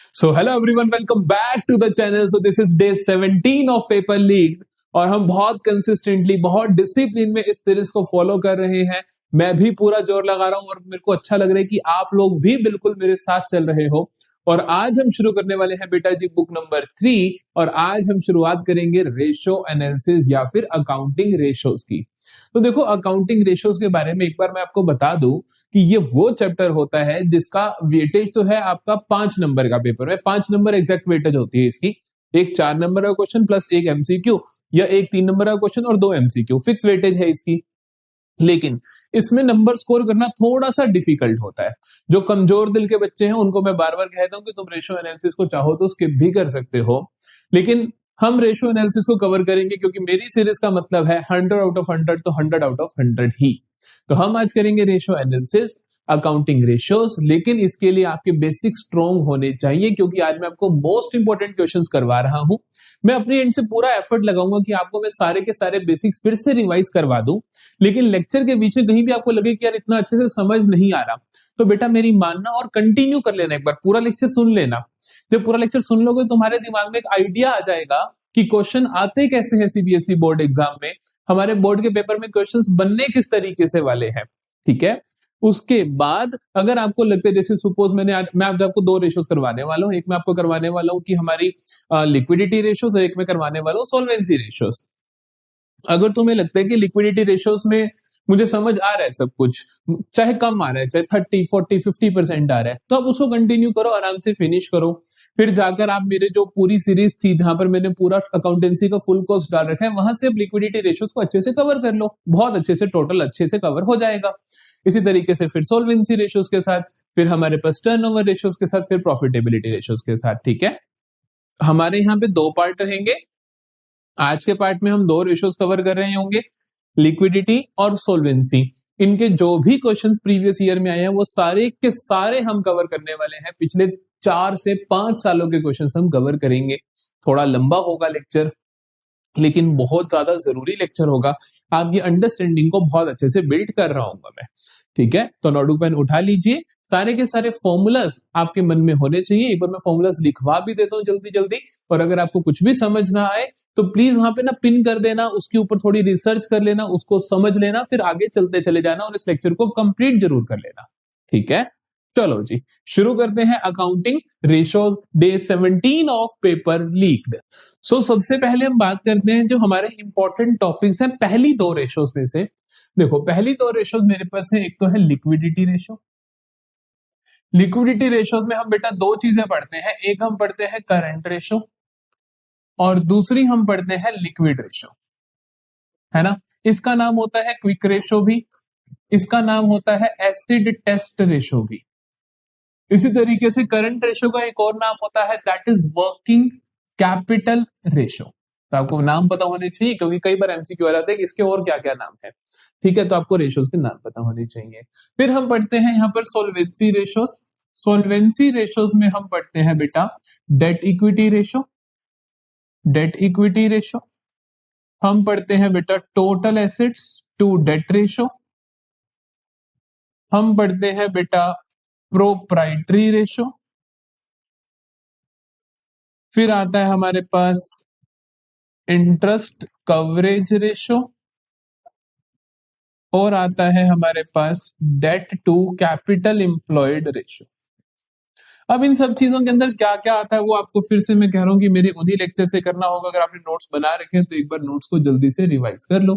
So hello everyone, welcome back to the channel. So this is day 17 of paper league और हम बहुत consistently, बहुत discipline में इस सीरीज को फॉलो कर रहे हैं। मैं भी पूरा जोर लगा रहा हूं और मेरे को अच्छा लग रहा है कि आप लोग भी बिल्कुल मेरे साथ चल रहे हो। और आज हम शुरू करने वाले हैं बेटा जी बुक नंबर 3 और आज हम शुरुआत करेंगे रेशो एनालिसिस या फिर अकाउंटिंग रेशोज की। तो देखो, अकाउंटिंग रेशोज के बारे में एक बार मैं आपको बता दूं कि ये वो चैप्टर होता है जिसका वेटेज तो है आपका 5 नंबर का। पेपर में 5 नंबर एग्जैक्ट वेटेज होती है इसकी। एक 4 नंबर का क्वेश्चन प्लस एक एमसीक्यू, या एक 3 नंबर का क्वेश्चन और 2 एमसीक्यू, फिक्स वेटेज है इसकी। लेकिन इसमें नंबर स्कोर करना थोड़ा सा डिफिकल्ट होता है। जो कमजोर दिल के बच्चे हैं उनको मैं बार बार कहता हूं कि तुम रेशो एनालिसिस को चाहो तो स्किप भी कर सकते हो, लेकिन हम रेशो एनालिसिस को कवर करेंगे क्योंकि मेरी सीरीज का मतलब है 100 आउट ऑफ 100 तो 100 आउट ऑफ 100 ही। तो हम आज करेंगे रेशो एनालिसिस, अकाउंटिंग रेशोज, लेकिन इसके लिए आपके बेसिक स्ट्रॉन्ग होने चाहिए क्योंकि आज मैं आपको मोस्ट इंपोर्टेंट क्वेश्चंस करवा रहा हूं। मैं अपनी एंड से पूरा एफर्ट लगाऊंगा कि आपको मैं सारे के सारे बेसिक्स फिर से रिवाइज करवा दूं, लेकिन लेक्चर के बीच में कहीं भी आपको लगे कि यार इतना अच्छे से समझ नहीं आ रहा, तो बेटा मेरी मानना और कंटिन्यू कर लेना, एक बार पूरा लेक्चर सुन लेना। जब पूरा लेक्चर सुन लोगे तुम्हारे दिमाग में एक आइडिया आ जाएगा कि क्वेश्चन आते कैसे हैं सीबीएसई बोर्ड एग्जाम में, हमारे बोर्ड के पेपर में क्वेश्चंस बनने किस तरीके से वाले हैं। ठीक है, उसके बाद अगर आपको लगता है, जैसे सपोज मैं आज आपको 2 रेशोज करवाने वाला हूं। एक मैं आपको करवाने वाला हूं कि हमारी लिक्विडिटी रेशोज, और एक मैं करवाने वाला हूं सोल्वेंसी रेशोज। अगर तुम्हें लगता है कि लिक्विडिटी रेशोज में मुझे समझ आ रहा है सब कुछ, चाहे कम आ रहा है, चाहे 30, 40, 50% आ रहा है, तो आप उसको कंटिन्यू करो, आराम से फिनिश करो। फिर जाकर आप मेरे जो पूरी सीरीज थी जहां पर मैंने पूरा अकाउंटेंसी का फुल कोर्स डाल रखा है, वहां से आप लिक्विडिटी रेशोज को अच्छे से कवर कर लो, बहुत अच्छे से, टोटल अच्छे से कवर हो जाएगा। इसी तरीके से फिर सोल्वेंसी रेशोज के साथ, फिर हमारे पास टर्नओवर रेशोज के साथ, फिर प्रॉफिटेबिलिटी रेशोज के साथ। ठीक है, हमारे यहाँ पे 2 पार्ट रहेंगे। आज के पार्ट में हम 2 रेशोज कवर कर रहे होंगे, लिक्विडिटी और सोल्वेंसी। इनके जो भी क्वेश्चंस प्रीवियस ईयर में आए हैं वो सारे के सारे हम कवर करने वाले हैं। पिछले 4 से 5 सालों के क्वेश्चंस हम कवर करेंगे। थोड़ा लंबा होगा लेक्चर, लेकिन बहुत ज्यादा जरूरी लेक्चर होगा। आपकी अंडरस्टैंडिंग को बहुत अच्छे से बिल्ड कर रहा हूं मैं। ठीक है, तो नोटबुक पेन उठा लीजिए। सारे के सारे फॉर्मूलाज आपके मन में होने चाहिए। एक बार मैं फॉर्मूलाज लिखवा भी देता हूँ जल्दी जल्दी, और अगर आपको कुछ भी समझ ना आए तो प्लीज वहां पे ना पिन कर देना, उसके ऊपर थोड़ी रिसर्च कर लेना, उसको समझ लेना, फिर आगे चलते चले जाना और इस लेक्चर को कंप्लीट जरूर कर लेना। ठीक है, चलो जी शुरू करते हैं accounting ratios day 17 of paper leaked. सबसे पहले हम बात करते हैं जो हमारे इंपॉर्टेंट टॉपिक्स हैं पहली 2 रेशोज में से। देखो, पहली 2 रेशोज मेरे पास है, एक तो है लिक्विडिटी रेशो। लिक्विडिटी रेशोज में हम बेटा 2 चीजें पढ़ते हैं, एक हम पढ़ते हैं करंट रेशो और दूसरी हम पढ़ते हैं लिक्विड रेशो, है ना। इसका नाम होता है क्विक रेशो भी, इसका नाम होता है एसिड टेस्ट रेशो भी। इसी तरीके से करंट रेशो का एक और नाम होता है, that is working capital ratio. तो आपको नाम पता होने चाहिए क्योंकि कई बार एमसीक्यू आ जाते हैं कि इसके और क्या क्या नाम है। ठीक है, तो आपको रेशोज के नाम पता होने चाहिए। फिर हम पढ़ते हैं यहाँ पर सोल्वेंसी रेशोज। सोल्वेंसी रेशोज में हम पढ़ते हैं बेटा debt equity ratio, debt equity ratio. हम पढ़ते हैं बेटा total assets to debt ratio. हम पढ़ते हैं बेटा प्रोप्राइटरी रेशो। फिर आता है हमारे पास इंटरेस्ट कवरेज रेशो, और आता है हमारे पास debt to capital employed ratio. अब इन सब चीजों के अंदर क्या क्या आता है वो आपको फिर से मैं कह रहा हूं कि मेरे उन्हीं लेक्चर से करना होगा। अगर आपने नोट्स बना रखे हैं तो एक बार नोट्स को जल्दी से रिवाइज कर लो।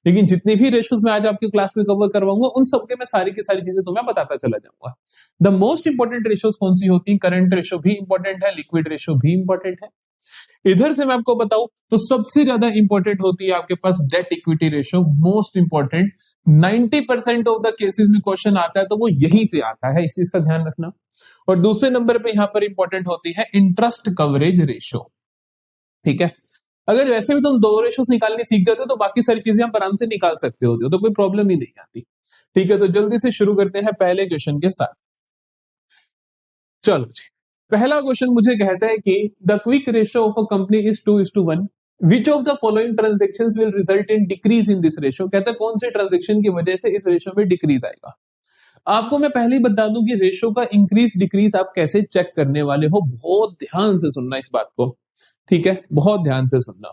लेकिन जितनी भी रेशोज मैं आज आपकी क्लास में कवर करवाऊंगा उन सबके मैं सारी की सारी चीजें तुम्हें बताता चला जाऊंगा। द मोस्ट इंपॉर्टेंट रेशोज कौन सी होती है, करंट रेशो भी इंपॉर्टेंट है, लिक्विड रेशो भी इंपॉर्टेंट है। इधर से मैं आपको बताऊं तो सबसे ज्यादा इंपॉर्टेंट होती है आपके पास debt equity ratio, most important. 90% of the cases में क्वेश्चन आता है तो वो यहीं से आता है, इस चीज का ध्यान रखना। और दूसरे नंबर पे यहां पर इंपॉर्टेंट होती है इंटरेस्ट कवरेज रेशो। ठीक है, अगर वैसे भी तुम 2 रेशोस निकालने सीख जाते हो तो बाकी सारी चीजें आप आराम से निकाल सकते हो, तो कोई प्रॉब्लम ही नहीं आती। ठीक है, तो जल्दी से शुरू करते हैं पहले क्वेश्चन के साथ। चलो जी, पहला क्वेश्चन मुझे कहता है कि the quick ratio of a company is 2:1, which of the following transactions will result in decrease in this ratio. कहता है कौन से ट्रांजेक्शन की वजह से इस रेशो में डिक्रीज आएगा। आपको मैं पहले ही बता दूं कि रेशो का इंक्रीज डिक्रीज आप कैसे चेक करने वाले हो, बहुत ध्यान से सुनना इस बात को, ठीक है, बहुत ध्यान से सुनना।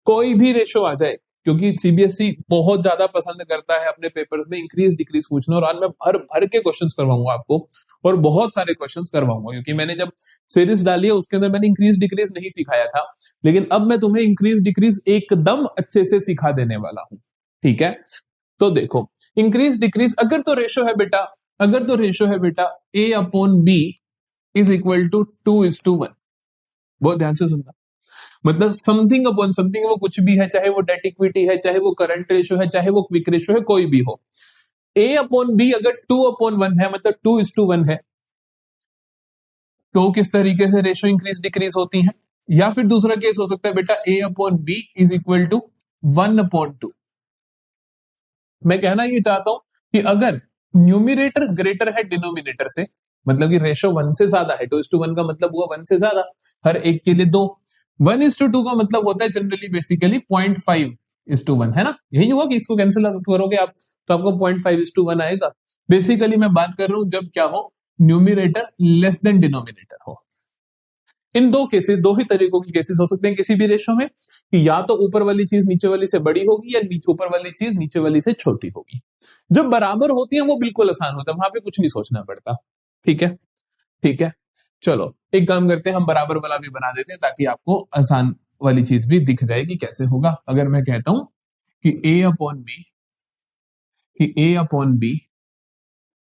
कोई भी रेशो आ जाए, क्योंकि सीबीएसई बहुत ज्यादा पसंद करता है अपने पेपर्स में इंक्रीज डिक्रीज पूछना, और आज मैं भर भर के क्वेश्चंस करवाऊंगा आपको, और बहुत सारे क्वेश्चंस करवाऊंगा, क्योंकि मैंने जब सीरीज डाली है उसके अंदर मैंने इंक्रीज डिक्रीज नहीं सिखाया था, लेकिन अब मैं तुम्हें इंक्रीज डिक्रीज एकदम अच्छे से सिखा देने वाला हूं, ठीक है। तो देखो, इंक्रीज डिक्रीज अगर तो रेशो है बेटा, अगर तो रेशो है बेटा a upon b is equal to 2:1, बहुत ध्यान से सुनना, मतलब समथिंग अपॉन समथिंग, वो कुछ भी है, चाहे वो डेट इक्विटी है, चाहे वो करंट रेशो है, चाहे वो क्विक रेशो है, कोई भी हो, ए अपॉन बी अगर 2:1 है, मतलब 2:1 है, तो किस तरीके से रेशो इंक्रीज डिक्रीज होती है। या फिर दूसरा केस हो सकता है बेटा a upon b is equal to 1/2। मैं कहना ये चाहता हूं कि अगर न्यूमिरेटर ग्रेटर है डिनोमिनेटर से, मतलब कि रेशो 1 से ज्यादा है, 2:1 का मतलब हुआ 1 से ज्यादा, हर एक के लिए 2, 1:2 का मतलब होता है जनरली बेसिकली 0.5:1, है ना, यही हुआ कि इसको कैंसिल करोगे आप तो आपको 0.5:1 आएगा। बेसिकली मैं बात कर रहा हूं जब क्या हो, न्यूमिरेटर लेस देन डिनोमिनेटर हो। इन दो केसेस, दो ही तरीकों की केसेस हो सकते हैं किसी भी रेशो में, कि या तो ऊपर वाली चीज नीचे वाली से बड़ी होगी, या नीचे ऊपर वाली चीज नीचे वाली से छोटी होगी। जब बराबर होती है वो बिल्कुल आसान होता है, वहां पे कुछ नहीं सोचना पड़ता, ठीक है, ठीक है। चलो एक काम करते हैं, हम बराबर वाला भी बना देते हैं ताकि आपको आसान वाली चीज भी दिख जाएगी कैसे होगा। अगर मैं कहता हूं कि a upon b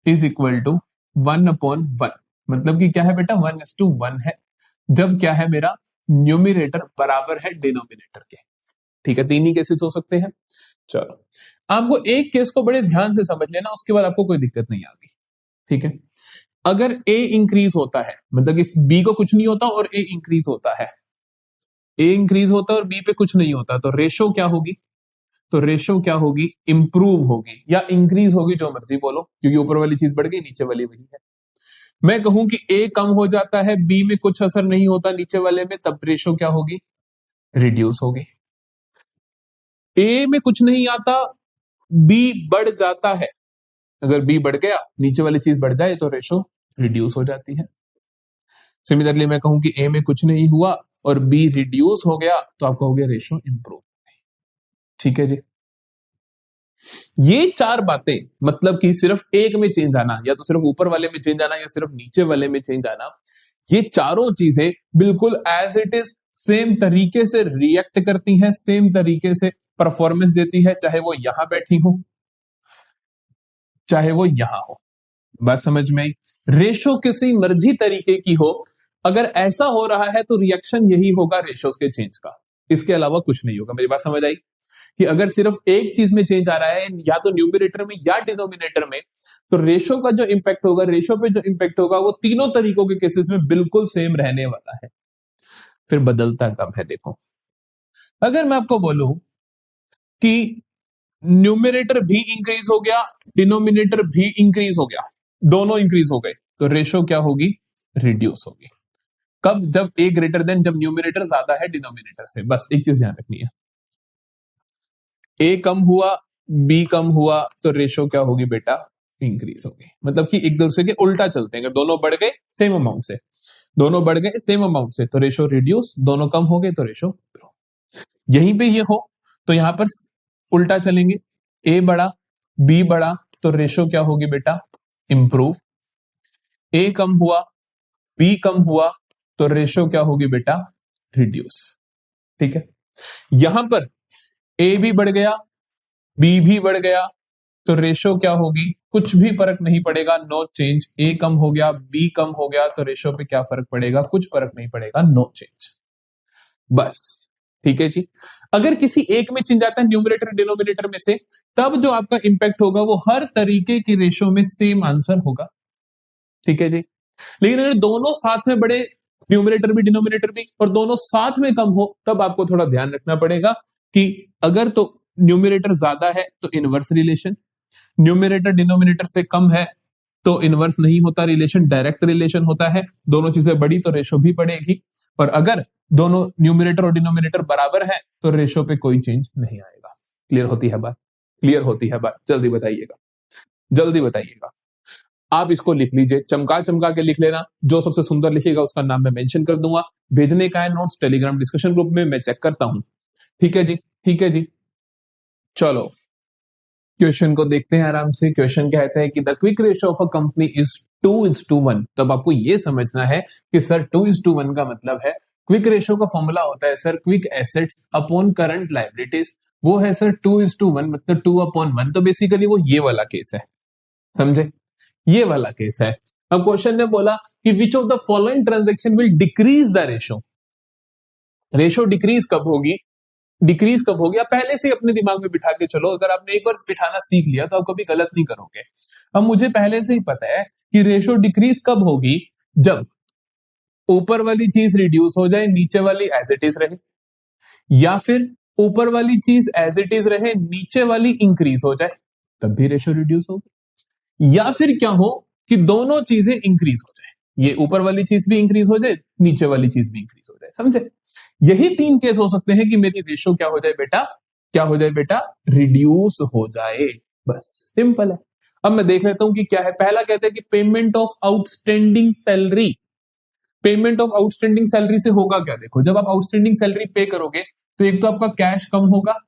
is equal to 1/1, मतलब कि क्या है बेटा, 1:1 है, जब क्या है मेरा न्यूमिरेटर बराबर है डिनोमिनेटर के, ठीक है, तीन ही केसेस हो सकते हैं। चलो आपको एक केस को बड़े ध्यान से समझ लेना, उसके बाद आपको कोई दिक्कत नहीं आती, ठीक है। अगर ए इंक्रीज होता है, मतलब कि बी को कुछ नहीं होता और ए इंक्रीज होता है, ए इंक्रीज होता है और बी पे कुछ नहीं होता, तो रेशो क्या होगी, तो रेशो क्या होगी, इंप्रूव होगी या इंक्रीज होगी, जो मर्जी बोलो, क्योंकि ऊपर वाली चीज बढ़ गई, नीचे वाली वही है। मैं कहूं कि ए कम हो जाता है, बी में कुछ असर नहीं होता नीचे वाले में, तब रेशो क्या होगी, रिड्यूस होगी। ए में कुछ नहीं आता, बी बढ़ जाता है, अगर बी बढ़ गया नीचे वाली चीज बढ़ जाए तो रेशो रिड्यूस हो जाती है। सिमिलरली मैं कहूं कि ए में कुछ नहीं हुआ और बी रिड्यूस हो गया, तो आपका हो गया रेशो इंप्रूव, ठीक है जी। ये चार बातें, मतलब कि सिर्फ एक में चेंज आना, या तो सिर्फ ऊपर वाले में चेंज आना, या सिर्फ नीचे वाले में चेंज आना, ये चारों चीजें बिल्कुल एज इट इज सेम तरीके से रिएक्ट करती हैं, सेम तरीके से परफॉर्मेंस देती है, चाहे वो यहां बैठी हो चाहे वो यहां हो। बात समझ में आई। रेशो किसी मर्जी तरीके की हो, अगर ऐसा हो रहा है तो रिएक्शन यही होगा रेशोस के चेंज का, इसके अलावा कुछ नहीं होगा। मेरी बात समझ आई कि अगर सिर्फ एक चीज में चेंज आ रहा है, या तो न्यूमिनेटर में या डिनोमिनेटर में, तो रेशो का जो इंपैक्ट होगा, रेशो पे जो इंपैक्ट होगा, वो तीनों तरीकों के केसेस में बिल्कुल सेम रहने वाला है। फिर बदलता कब है, देखो अगर मैं आपको बोलूं कि न्यूमिनेटर भी इंक्रीज हो गया, डिनोमिनेटर भी इंक्रीज हो गया, दोनों इंक्रीज हो गए, तो रेशो क्या होगी, रिड्यूस होगी। कब, जब ए ग्रेटर देन, जब न्यूमिनेटर ज्यादा है डिनोमिनेटर से, बस एक चीज ध्यान रखनी है, ए कम हुआ बी कम हुआ तो रेशो क्या होगी बेटा, इंक्रीज होगी। मतलब कि एक दूसरे के उल्टा चलते हैं, अगर दोनों बढ़ गए सेम अमाउंट से, दोनों बढ़ गए सेम अमाउंट से तो रेशो रिड्यूस, दोनों कम हो गए तो रेशो, यहीं पे ये हो तो यहां पर उल्टा चलेंगे, ए बड़ा बी बड़ा तो रेशो क्या होगी बेटा, इंप्रूव। ए कम हुआ बी कम हुआ तो रेशो क्या होगी बेटा, रिड्यूस, ठीक है। यहां पर ए भी बढ़ गया बी भी बढ़ गया तो रेशो क्या होगी, कुछ भी फर्क नहीं पड़ेगा, नो चेंज। ए कम हो गया बी कम हो गया तो रेशो पे क्या फर्क पड़ेगा, कुछ फर्क नहीं पड़ेगा, नो चेंज, बस, ठीक है जी। अगर किसी एक में चेंज आता है न्यूमरेटर डिनोमिनेटर में से, तब जो आपका इंपैक्ट होगा वो हर तरीके की रेशो में सेम आंसर होगा, ठीक है जी। लेकिन अगर दोनों साथ में बड़े, न्यूमरेटर भी डिनोमिनेटर भी, और दोनों साथ में कम हो, तब आपको थोड़ा ध्यान रखना पड़ेगा कि अगर तो न्यूमरेटर ज्यादा है तो इनवर्स रिलेशन, न्यूमरेटर डिनोमिनेटर से कम है तो इनवर्स नहीं होता रिलेशन, डायरेक्ट रिलेशन होता है। दोनों चीजें बड़ी तो रेशो भी बढ़ेगी, और अगर दोनों न्यूमरेटर और डिनोमिनेटर बराबर है तो रेशो पे कोई चेंज नहीं आएगा। क्लियर होती है बात, क्लियर होती है बात, जल्दी बताइएगा, जल्दी बताइएगा। आप इसको लिख लीजिए, चमका चमका के लिख लेना, जो सबसे सुंदर लिखेगा उसका नाम मैं मेंशन कर दूंगा। भेजने का है नोट्स टेलीग्राम डिस्कशन ग्रुप में, मैं चेक करता हूं। ठीक है जी, ठीक है जी। चलो क्वेश्चन को देखते हैं आराम से। क्वेश्चन कहता है कि the quick ratio of a company is 2:1। तब आपको ये समझना है कि सर 2:1 का मतलब है, क्विक रेशियो का फॉर्मूला होता है sir quick assets upon current liabilities, वो है सर 2:1, मतलब 2/1। तो बेसिकली वो ये वाला केस है, समझे, ये वाला केस है। अब क्वेश्चन ने बोला कि which of the following transaction will decrease the ratio. Ratio decrease कब होगी, डिक्रीज कब होगी, आप पहले से ही अपने दिमाग में बिठा के चलो। अगर आपने एक बार बिठाना सीख लिया तो आप कभी गलत नहीं करोगे। अब मुझे पहले से ही पता है कि रेशियो डिक्रीज कब होगी, जब ऊपर वाली चीज रिड्यूस हो जाए, नीचे वाली एज इट इज रहे, या फिर ऊपर वाली चीज एज इट इज रहे, नीचे वाली इंक्रीज हो जाए, तब भी रेशियो रिड्यूस होगी। या फिर क्या हो कि दोनों चीजें इंक्रीज हो जाए, ये ऊपर वाली चीज भी इंक्रीज हो जाए, नीचे वाली चीज भी इंक्रीज हो जाए, समझे। यही 3 केस हो सकते हैं कि मेरी रेशियो क्या हो जाए बेटा, क्या हो जाए बेटा, रिड्यूस हो जाए, बस सिंपल है। अब मैं देख लेता हूं कि क्या है। पहला कहते हैं कि payment of outstanding salary. Payment of outstanding salary से होगा क्या, देखो जब आप आउटस्टैंडिंग सैलरी पे करोगे तो एक तो आपका कैश कम होगा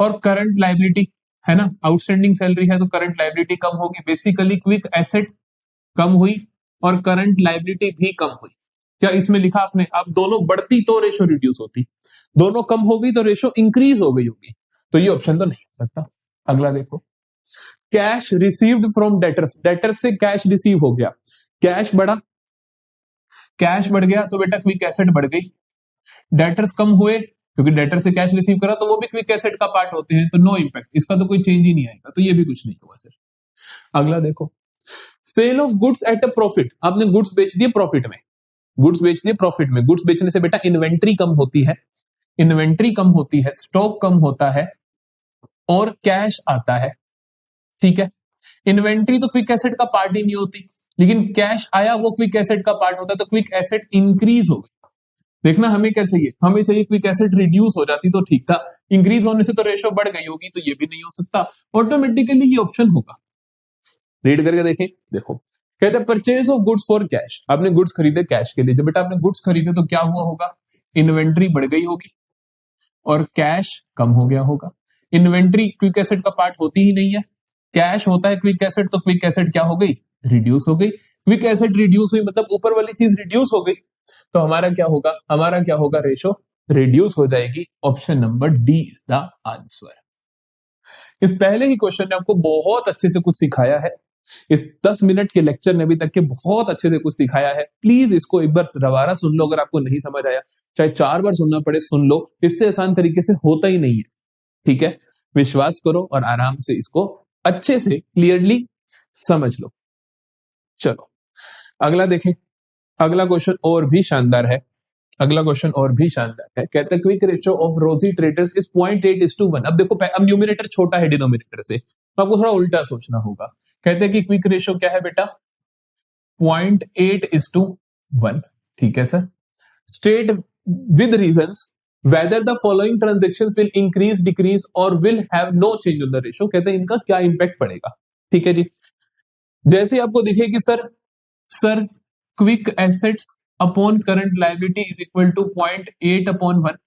और करंट लाइबिलिटी, है ना, आउटस्टैंडिंग सैलरी है तो करंट लाइबिलिटी कम होगी। बेसिकली क्विक एसेट कम हुई और करंट लाइबिलिटी भी कम हुई। क्या इसमें लिखा आपने, अब दोनों बढ़ती तो रेशो रिड्यूस होती, दोनों कम हो गई तो रेशो इंक्रीज हो गई होगी, तो ये ऑप्शन तो नहीं हो सकता। अगला देखो, cash received from debtors, debtors से कैश रिसीव हो गया, कैश बढ़ा, कैश बढ़ गया तो बेटा क्विक एसेट बढ़ गई। डेटर्स कम हुए क्योंकि डेटर से कैश रिसीव करा तो वो भी क्विक एसेट का पार्ट होते हैं, तो नो इम्पैक्ट, इसका तो कोई चेंज ही नहीं आएगा, तो ये भी कुछ नहीं हुआ सर। अगला देखो, sale of goods at a profit, आपने गुड्स बेच दिए प्रॉफिट में, गुड्स बेच दिए प्रॉफिट में। गुड्स बेचने से बेटा इन्वेंट्री कम होती है, इन्वेंट्री कम होती है, स्टॉक कम होता है और कैश आता है, ठीक है। इन्वेंट्री तो क्विक एसेट का पार्ट ही नहीं होती, लेकिन कैश आया वो क्विक एसेट का पार्ट होता है, तो क्विक एसेट इंक्रीज हो गई। देखना हमें क्या चाहिए, हमें चाहिए क्विक एसेट रिड्यूस हो जाती तो ठीक था, इंक्रीज होने से तो रेशो बढ़ गई होगी, तो ये भी नहीं हो सकता, ऑटोमेटिकली ये ऑप्शन होगा। रीड करके देखें, देखो कहते हैं purchase of goods for cash, आपने गुड्स खरीदे कैश के लिए, जब बेटा आपने गुड्स खरीदे तो क्या हुआ होगा, इन्वेंट्री बढ़ गई होगी और कैश कम हो गया होगा। इन्वेंट्री क्विक एसेट का पार्ट होती ही नहीं है, कैश होता है क्विक एसेट, तो क्विक एसेट क्या हो गई, रिड्यूस हो गई। क्विक एसेट रिड्यूस हुई मतलब ऊपर वाली चीज रिड्यूस हो गई, तो हमारा क्या होगा, हमारा क्या होगा, रेशो रिड्यूस हो जाएगी। Option number D is the answer. इस पहले ही क्वेश्चन ने आपको बहुत अच्छे से कुछ सिखाया है, इस 10 मिनट के लेक्चर ने अभी तक के बहुत अच्छे से कुछ सिखाया है। प्लीज इसको एक बार दोबारा सुन लो, अगर आपको नहीं समझ आया चाहे 4 बार सुनना पड़े सुन लो, इससे आसान तरीके से होता ही नहीं है, ठीक है। विश्वास करो और आराम से इसको अच्छे से क्लियरली समझ लो। चलो अगला देखें, अगला क्वेश्चन और भी शानदार है, अगला क्वेश्चन और भी शानदार है। कहता है क्विक रेशियो ऑफ रोजी ट्रेडर्स इज 0.8:1। अब देखो अब न्यूमरेटर छोटा है डिनोमिनेटर से, तो आपको थोड़ा उल्टा सोचना होगा। कहते हैं कि क्विक रेशियो क्या है बेटा, 0.8:1, ठीक है sir. State with reasons whether the following transactions will increase, decrease or will have no change on the ratio। कहते हैं इनका क्या इंपैक्ट पड़ेगा, ठीक है जी। जैसे आपको दिखे कि sir quick assets upon current liability is equal to 0.8/1,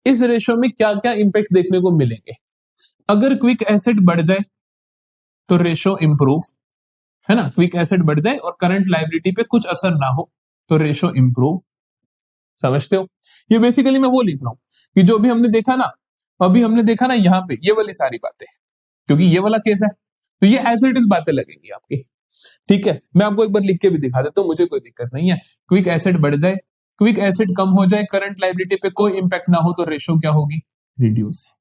इस रेशियो में क्या क्या इंपैक्ट देखने को मिलेंगे। अगर क्विक एसेट बढ़ जाए तो रेशियो इंप्रूव, है ना, क्विक एसेट बढ़ जाए और करंट लायबिलिटी पे कुछ असर ना हो तो रेशियो इंप्रूव, समझते हो। ये बेसिकली मैं वो लिख रहा हूं कि जो भी हमने देखा ना, अभी हमने देखा ना यहाँ पे ये वाली सारी बातें, क्योंकि ये वाला केस है तो ये एज इट इज बातें लगेंगी आपकी, ठीक है। मैं आपको एक बार लिख के भी दिखा देता हूं, मुझे कोई दिक्कत नहीं है। क्विक एसेट बढ़ जाए, क्विक एसेट कम हो जाए, करंट लायबिलिटी पे कोई इंपैक्ट ना हो तो रेशियो क्या होगी, रिड्यूस।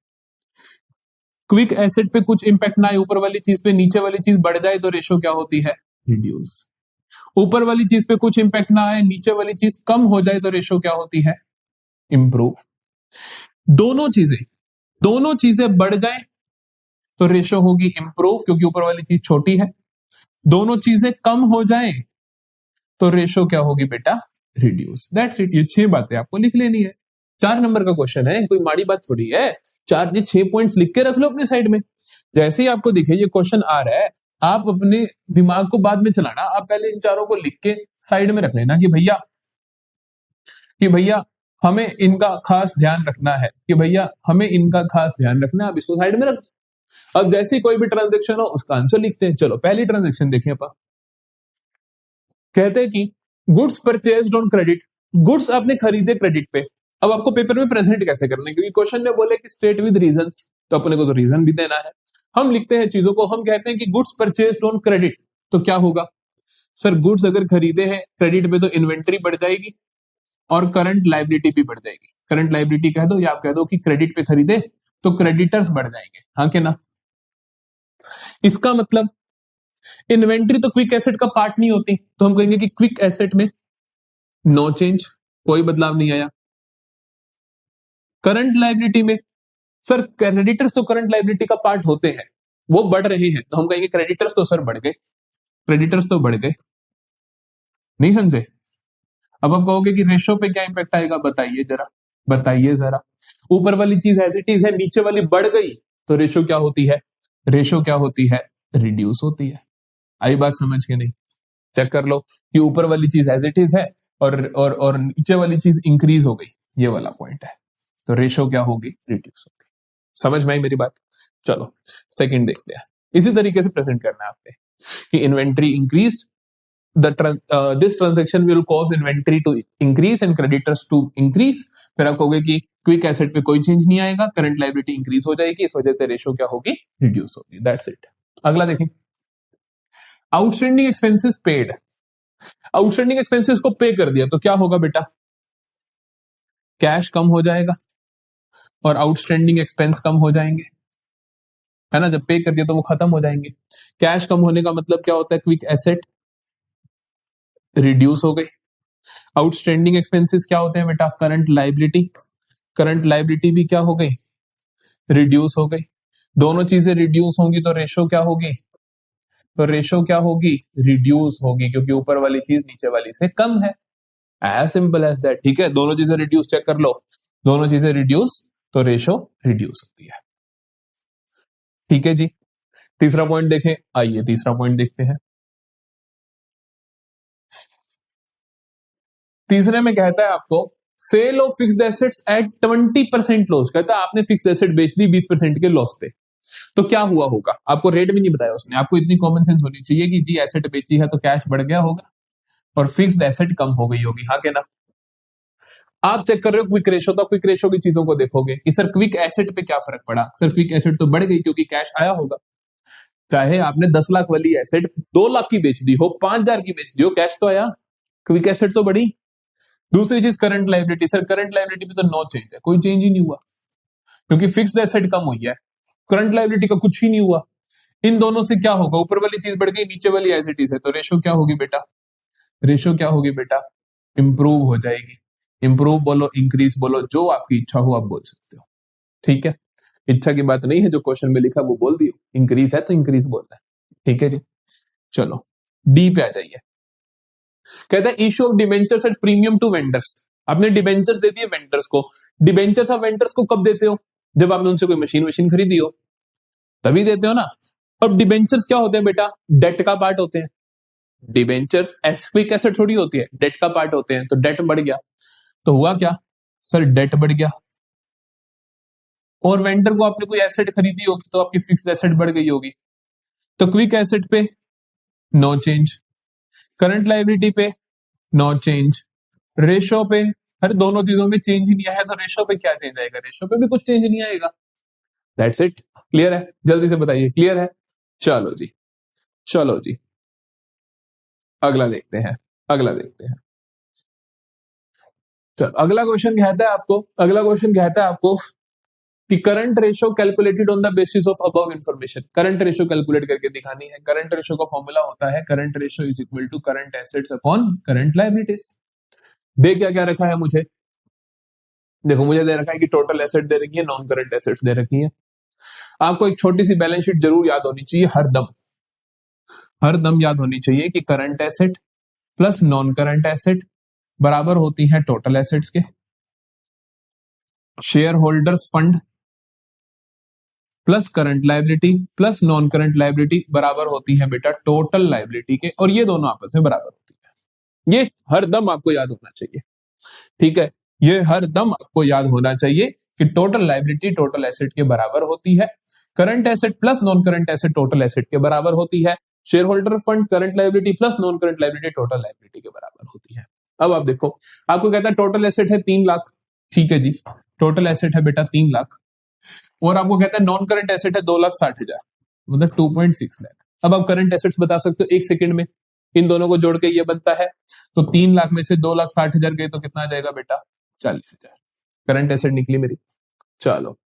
क्विक एसेट पे कुछ इंपैक्ट ना आए ऊपर वाली चीज पे, नीचे वाली चीज बढ़ जाए तो रेशियो क्या होती है, रिड्यूस। ऊपर वाली चीज पे कुछ इंपैक्ट ना आए, नीचे वाली चीज कम हो जाए तो रेशियो क्या होती है, इंप्रूव। दोनों चीजें बढ़ जाए तो रेशियो होगी इंप्रूव, क्योंकि ऊपर वाली चीज छोटी है। दोनों चीजें कम हो जाए तो रेशियो क्या होगी बेटा, रिड्यूस। That's it. ये 6 बातें आपको लिख लेनी है। 4 नंबर का क्वेश्चन है, कोई माड़ी बात थोड़ी है। 4 6 पॉइंट्स लिख के रख लो अपने साइड में, जैसे ही आपको दिखे ये क्वेश्चन आ रहा है आप अपने दिमाग को बाद में चलाना, आप पहले इन चारों को लिख के साइड में रख लेना कि भैया हमें इनका खास ध्यान रखना है, कि भैया हमें इनका खास ध्यान रखना है, आप इसको साइड में रख दो। अब जैसे कोई भी ट्रांजेक्शन हो उसका आंसर लिखते हैं। चलो पहली ट्रांजेक्शन देखें अपन। कहते हैं कि goods purchased on credit, goods आपने खरीदे क्रेडिट पे। अब आपको पेपर में प्रेजेंट कैसे करना है, क्योंकि क्वेश्चन में बोले कि स्टेट विद रीजंस, तो अपने को तो रीजन भी देना है। हम लिखते हैं चीजों को, हम कहते हैं कि गुड्स परचेज्ड ऑन क्रेडिट, तो क्या होगा सर, गुड्स अगर खरीदे हैं क्रेडिट पे तो इन्वेंट्री बढ़ जाएगी और करंट लाइबिलिटी भी बढ़ जाएगी। करंट लाइबिलिटी कह दो या आप कह दो कि क्रेडिट पे खरीदे तो क्रेडिटर्स बढ़ जाएंगे, हाँ के ना। इसका मतलब इन्वेंट्री तो क्विक एसेट का पार्ट नहीं होती, तो हम कहेंगे कि क्विक एसेट में नो चेंज, कोई बदलाव नहीं आया। करंट लाइबिलिटी में सर क्रेडिटर्स तो करंट लाइबिलिटी का पार्ट होते हैं, वो बढ़ रहे हैं, तो हम कहेंगे क्रेडिटर्स तो सर बढ़ गए, क्रेडिटर्स तो बढ़ गए। नहीं समझे? अब आप कहोगे कि रेशो पे क्या इंपैक्ट आएगा, बताइए जरा, बताइए जरा। ऊपर वाली चीज एज इट इज है, नीचे वाली बढ़ गई तो रेशो क्या होती है, रेशो क्या होती है, रिड्यूस होती है। आई बात समझ के नहीं? चेक कर लो कि ऊपर वाली चीज एज इट इज है और नीचे वाली चीज इंक्रीज हो गई, ये वाला पॉइंट है, तो रेशो क्या होगी, रिड्यूस होगी। समझ में आई मेरी बात? चलो सेकंड देखते हैं। इसी तरीके से प्रेजेंट करना है आपने कि inventory increased, this transaction will cause inventory to increase and creditors to increase। फिर आप कहोगे कि क्विक एसेट पे कोई चेंज नहीं आएगा, करंट लाइबिलिटी इंक्रीज हो जाएगी, इस वजह से रेशो क्या होगी, रिड्यूस होगी। That's it. अगला देखें, outstanding expenses paid. Outstanding expenses को पे कर दिया तो क्या होगा बेटा, कैश कम हो जाएगा और आउटस्टैंडिंग एक्सपेंस कम हो जाएंगे, है ना। जब पे कर दिया तो वो खत्म हो जाएंगे। कैश कम होने का मतलब क्या होता है, क्विक एसेट रिड्यूस हो गई। आउटस्टैंडिंग एक्सपेंसेस क्या होते हैं बेटा, करंट लाइबिलिटी, करंट लाइबिलिटी भी क्या हो गई, रिड्यूस हो गई। दोनों चीजें रिड्यूस होंगी तो रेशो क्या होगी, तो रेशो क्या होगी, रिड्यूस होगी, क्योंकि ऊपर वाली चीज नीचे वाली से कम है। As simple as that. ठीक है, दोनों चीजें रिड्यूस, चेक कर लो, दोनों चीजें रिड्यूस तो रेशो रिड्यूस होती है। ठीक है जी। तीसरा पॉइंट देखें, आइए तीसरा पॉइंट देखते हैं। तीसरे में कहता है आपको sale of fixed assets at 20% loss. कहता है आपने फिक्स्ड एसेट बेच दी 20% के लॉस पे, तो क्या हुआ होगा। आपको रेट भी नहीं बताया उसने, आपको इतनी कॉमन सेंस होनी चाहिए कि जी एसेट बेची है तो कैश बढ़ गया होगा और फिक्स्ड एसेट कम हो गई होगी, हाँ के ना। आप चेक कर रहे हो क्विक रेशो, तो क्विक रेशो की चीजों को देखोगे कि सर क्विक एसेट पे क्या फर्क पड़ा, सर क्विक एसेट तो बढ़ गई क्योंकि कैश आया होगा। चाहे आपने 10 लाख वाली एसेट 2 लाख की बेच दी हो, 5,000 की बेच दी हो, कैश तो आया, क्विक एसेट तो बढ़ी। दूसरी चीज current liability, sir current liability पे तो नो चेंज है, कोई चेंज ही नहीं हुआ क्योंकि फिक्स्ड एसेट कम हुई है, करंट लाइबिलिटी का कुछ ही नहीं हुआ। इन दोनों से क्या होगा, ऊपर वाली चीज बढ़ गई, नीचे वाली एज इट इज है, तो रेशो क्या होगी बेटा, रेशो क्या होगी बेटा, इंप्रूव हो जाएगी। इंप्रूव बोलो, इंक्रीज बोलो, जो आपकी इच्छा हो आप बोल सकते हो। ठीक है, इच्छा की बात नहीं है, जो क्वेश्चन में लिखा वो बोल दियो। इंक्रीज है तो इंक्रीज बोलना है। ठीक है जी। चलो डी पे आ जाइए। कहता है issue of debentures at premium to vendors. आपने डिबेंचर्स दे दिए वेंडर्स को। डिबेंचर्स आप वेंडर्स को कब देते हो, जब आपने उनसे कोई मशीन खरीदी हो तभी देते हो ना। अब डिबेंचर्स क्या होते हैं बेटा, डेट का पार्ट होते हैं। डिबेंचर्स क्विक एसेट थोड़ी होती है, डेट का पार्ट होते हैं, तो डेट बढ़ गया तो हुआ क्या सर, डेट बढ़ गया। और वेंडर को आपने कोई एसेट खरीदी होगी तो आपकी फिक्स्ड एसेट बढ़ गई होगी, तो क्विक एसेट पे नो चेंज, करंट लाइबिलिटी पे नो चेंज, रेशो पे, अरे दोनों चीजों में चेंज ही नहीं आया तो रेशो पे क्या चेंज आएगा, रेशो पे भी कुछ चेंज नहीं आएगा। That's it. क्लियर है, जल्दी से बताइए क्लियर है। चलो जी, चलो जी, अगला देखते हैं, अगला देखते हैं। चलो अगला क्वेश्चन कहता है आपको, अगला क्वेश्चन कहता है आपको कि current ratio calculated on the basis of above information. Current ratio calculate करके दिखानी है। करंट रेशो का फॉर्मूला होता है current ratio is equal to current assets upon current liabilities. दे क्या क्या रखा है मुझे, देखो मुझे दे रखा है कि टोटल एसेट दे रखी है, नॉन करंट एसेट्स दे रखी है। आपको एक छोटी सी बैलेंस शीट जरूर याद होनी चाहिए, हर दम याद होनी चाहिए कि current asset plus non current asset बराबर होती है टोटल एसेट्स के। Share holders fund plus current liability plus non current liability बराबर होती है बेटा टोटल लाइबिलिटी के, और ये दोनों आपस में बराबर होती है। ये हर दम आपको याद होना चाहिए, ठीक है, ये हर दम आपको याद होना चाहिए कि टोटल लाइबिलिटी टोटल एसेट के बराबर होती है, current asset plus non current asset total asset के बराबर होती है, share holder fund current liability plus non current liability total liability के बराबर होती है। अब आप देखो, आपको कहता है टोटल एसेट है 3 लाख, ठीक है जी, टोटल एसेट है बेटा 3 लाख, और आपको कहता है नॉन करंट एसेट है 2,60,000, मतलब 2.6 लाख। अब आप करंट एसेट्स बता सकते हो 1 सेकंड में, इन दोनों को जोड़ के ये बनता है, तो 3 लाख में से 2,60,000 गए तो कितना आ जाएगा बेटा 40,000, करंट एसेट निकली मेरी। चलो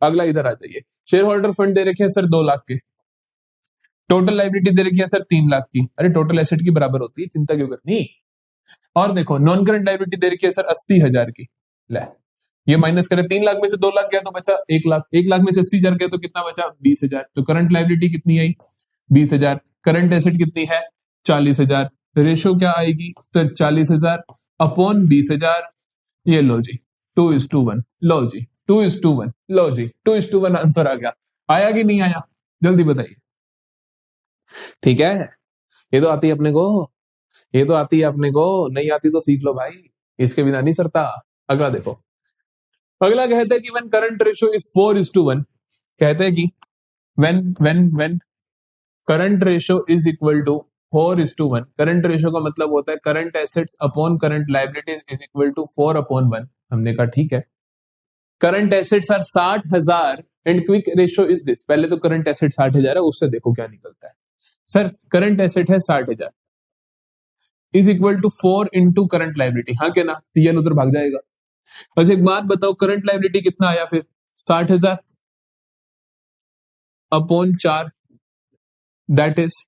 अगला इधर आ जाइए, शेयर होल्डर फंड दे रखे हैं सर 2 लाख के, टोटल लाइबिलिटी दे रखी है सर 3 लाख की, अरे टोटल एसेट की बराबर होती है, चिंता क्यों करनी। और देखो नॉन करंट लाइबिलिटी दे रखी है सर 80,000 की, ले ये माइनस करें, 3 लाख में से 2 लाख गया तो बचा 1 लाख, 1 लाख में से 80,000 गया तो कितना बचा 20,000, तो करंट लाइबिलिटी कितनी आई 20,000, करंट एसेट कितनी है 40,000, रेशो क्या आएगी सर 40,000 अपॉन 20,000, ये लो जी 2:1, लो जी 2:1, लो जी 2:1 आंसर आ गया, आया कि नहीं आया जल्दी बताइए। ठीक है, ये तो आती है अपने को, ये तो आती है अपने को, नहीं आती तो सीख लो भाई, इसके बिना नहीं सरता। अगला देखो, अगला कहते हैं कि व्हेन करंट रेशियो इज 4:1, कहते हैं कि when current ratio is equal to 4:1, current ratio का मतलब होता है current assets upon current liabilities is equal to 4/1। हमने कहा ठीक है, current assets are 60,000 and quick ratio is this, पहले तो करंट एसेट 60,000 है, उससे देखो क्या निकलता है। सर करंट एसेट है 60,000 is equal to 4 into current liability, हाँ के ना, सीएल उधर भाग जाएगा। अच्छा एक बात बताओ, करंट लाइबिलिटी कितना आया फिर 60,000 अपॉन 4, दैट इज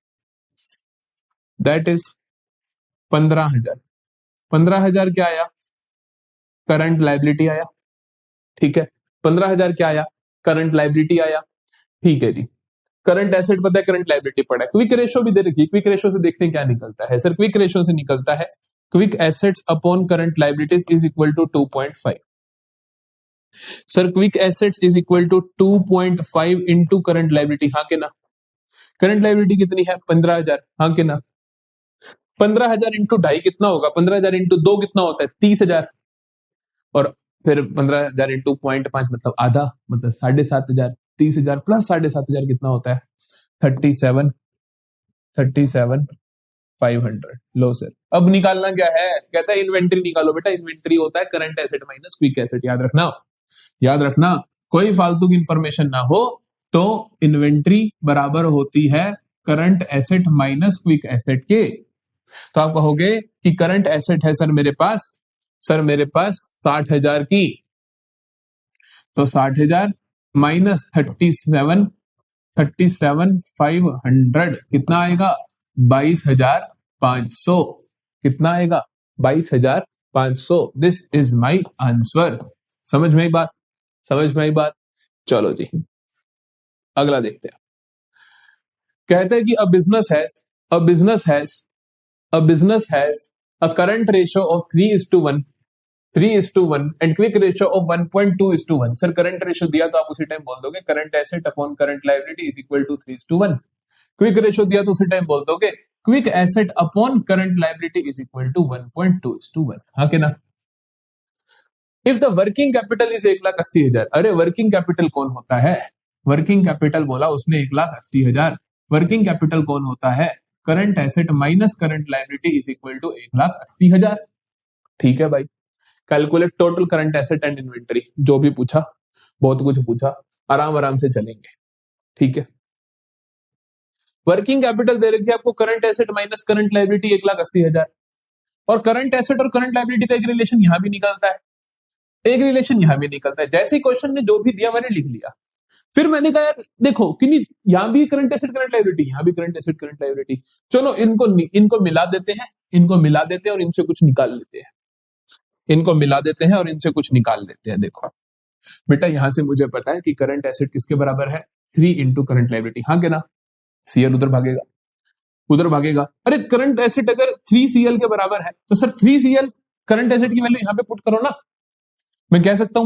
15,000, 15,000 क्या आया करंट लाइबिलिटी आया, ठीक है, 15,000 क्या आया करंट लाइबिलिटी आया, ठीक है जी। करंट एसेट पता है, करंट लाइबिलिटी पड़ा है, क्विक रेशियो भी दे रखी है, क्विक रेशियो से देखते हैं क्या निकलता है। सर क्विक रेशियो से निकलता है quick assets upon current liabilities is equal to 2.5, sir quick assets is equal to 2.5 into current liability, हाँ के ना, करंट लाइबिलिटी कितनी है 15,000, हाँ के ना, 15,000 इंटू 2.5 कितना होगा, 15,000 इंटू 2 कितना होता है 30,000, और फिर 15,000 इंटू 0.5 मतलब आधा, मतलब 7,500, 30,000 प्लस 7,500 कितना होता है 37,500। लो सर अब निकालना क्या है, कहता है इन्वेंट्री निकालो बेटा, इन्वेंट्री होता है current asset minus quick asset, याद रखना, याद रखना, कोई फालतू की इंफॉर्मेशन ना हो, तो इन्वेंट्री बराबर होती है current asset minus quick asset के। तो आप कहोगे कि करंट एसेट है सर मेरे पास, सर मेरे पास 60,000 की, तो 60,000 माइनस 37,500 कितना आएगा 22,500, कितना आएगा 22,500, दिस इज माई आंसर। समझ में आई बात, समझ में आई बात। चलो जी अगला देखते हैं, कहते हैं कि a business has a current ratio of 3:1 and quick ratio of 1.2:1। Sir current ratio दिया तो आप उसी टाइम बोल दोगे current asset upon current liability is equal to 3:1, quick ratio दिया तो उसी टाइम बोल दोगे quick asset upon current liability is equal to 1.2:1, हाँ के ना। If the working capital is 1,80,000, अरे वर्किंग कैपिटल कौन होता है, वर्किंग कैपिटल बोला उसने 1,80,000, वर्किंग कैपिटल कौन होता है current asset minus current liability is equal to 1,80,000, ठीक है भाई। Calculate total current asset and inventory, जो भी पूछा बहुत कुछ पूछा, आराम आराम से चलेंगे, ठीक है। वर्किंग कैपिटल दे रखी है आपको current asset minus current liability 1,80,000, और करंट एसेट और करंट लाइबिलिटी का एक रिलेशन यहां भी निकलता है, एक रिलेशन यहां भी निकलता है, जैसे क्वेश्चन ने जो भी दिया मैंने लिख लिया, फिर मैंने कहा यार देखो कि नहीं यहां भी करंट एसेट करंट लाइबिलिटी, यहां भी करंट एसेट करंट लाइबिलिटी, चलो इनको मिला देते हैं, इनको मिला देते हैं और इनसे कुछ निकाल लेते हैं, इनको मिला देते हैं और इनसे कुछ निकाल लेते हैं। देखो बेटा यहां से मुझे पता है कि करंट एसेट किसके बराबर है 3 इंटू करंट लाइबिलिटी, हाँ के ना, सीएल उधर भागेगा, उधर भागेगा, अरे करंट एसेट अगर 3CL के बराबर है तो सर 3CL करंट एसेट की वैल्यू यहां पे पुट करो ना, मैं कह सकता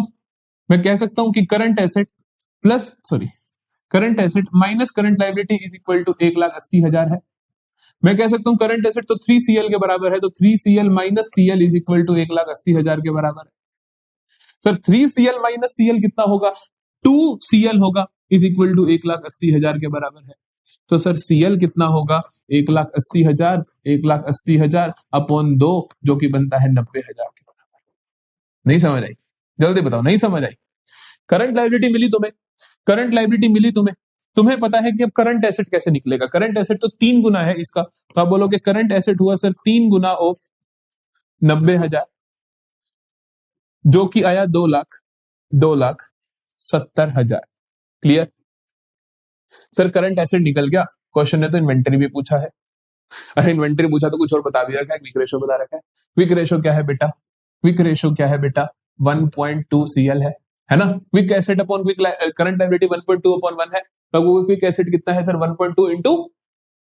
हूं कि current asset plus current asset minus current liability is equal to 1,80,000 है। मैं कह सकता हूं करंट एसेट तो 3CL के बराबर है, तो 3CL minus CL is equal to 1,80,000 के बराबर है। सर 3CL माइनस CL कितना होगा? 2CL होगा, इज इक्वल टू 1,80,000 के बराबर है। तो सर CL कितना होगा? 1,80,000, 1,80,000 अपॉन 2, जो कि बनता है 90,000 के बराबर। नहीं समझ आई? जल्दी बताओ, नहीं समझ आई? करंट लायबिलिटी मिली तुम्हें, करंट लायबिलिटी मिली तुम्हें, तुम्हें पता है कि अब करंट एसेट कैसे निकलेगा? करंट एसेट तो 3 गुना है इसका, तो आप बोलोगे करंट एसेट हुआ सर 3 गुना ऑफ 90,000, जो कि आया 2,70,000। क्लियर? सर करंट एसेट निकल गया, क्वेश्चन ने तो इन्वेंटरी भी पूछा है। अरे इन्वेंटरी पूछा तो कुछ और बता भी रखा है, क्विक रेशो बता रखा है। क्विक रेशो क्या है बेटा? क्विक रेशो क्या है बेटा? 1.2 CL है ना? Quick asset upon quick current liability 1.2 upon 1 है, तो वो क्विक एसेट कितना है sir? 1.2 into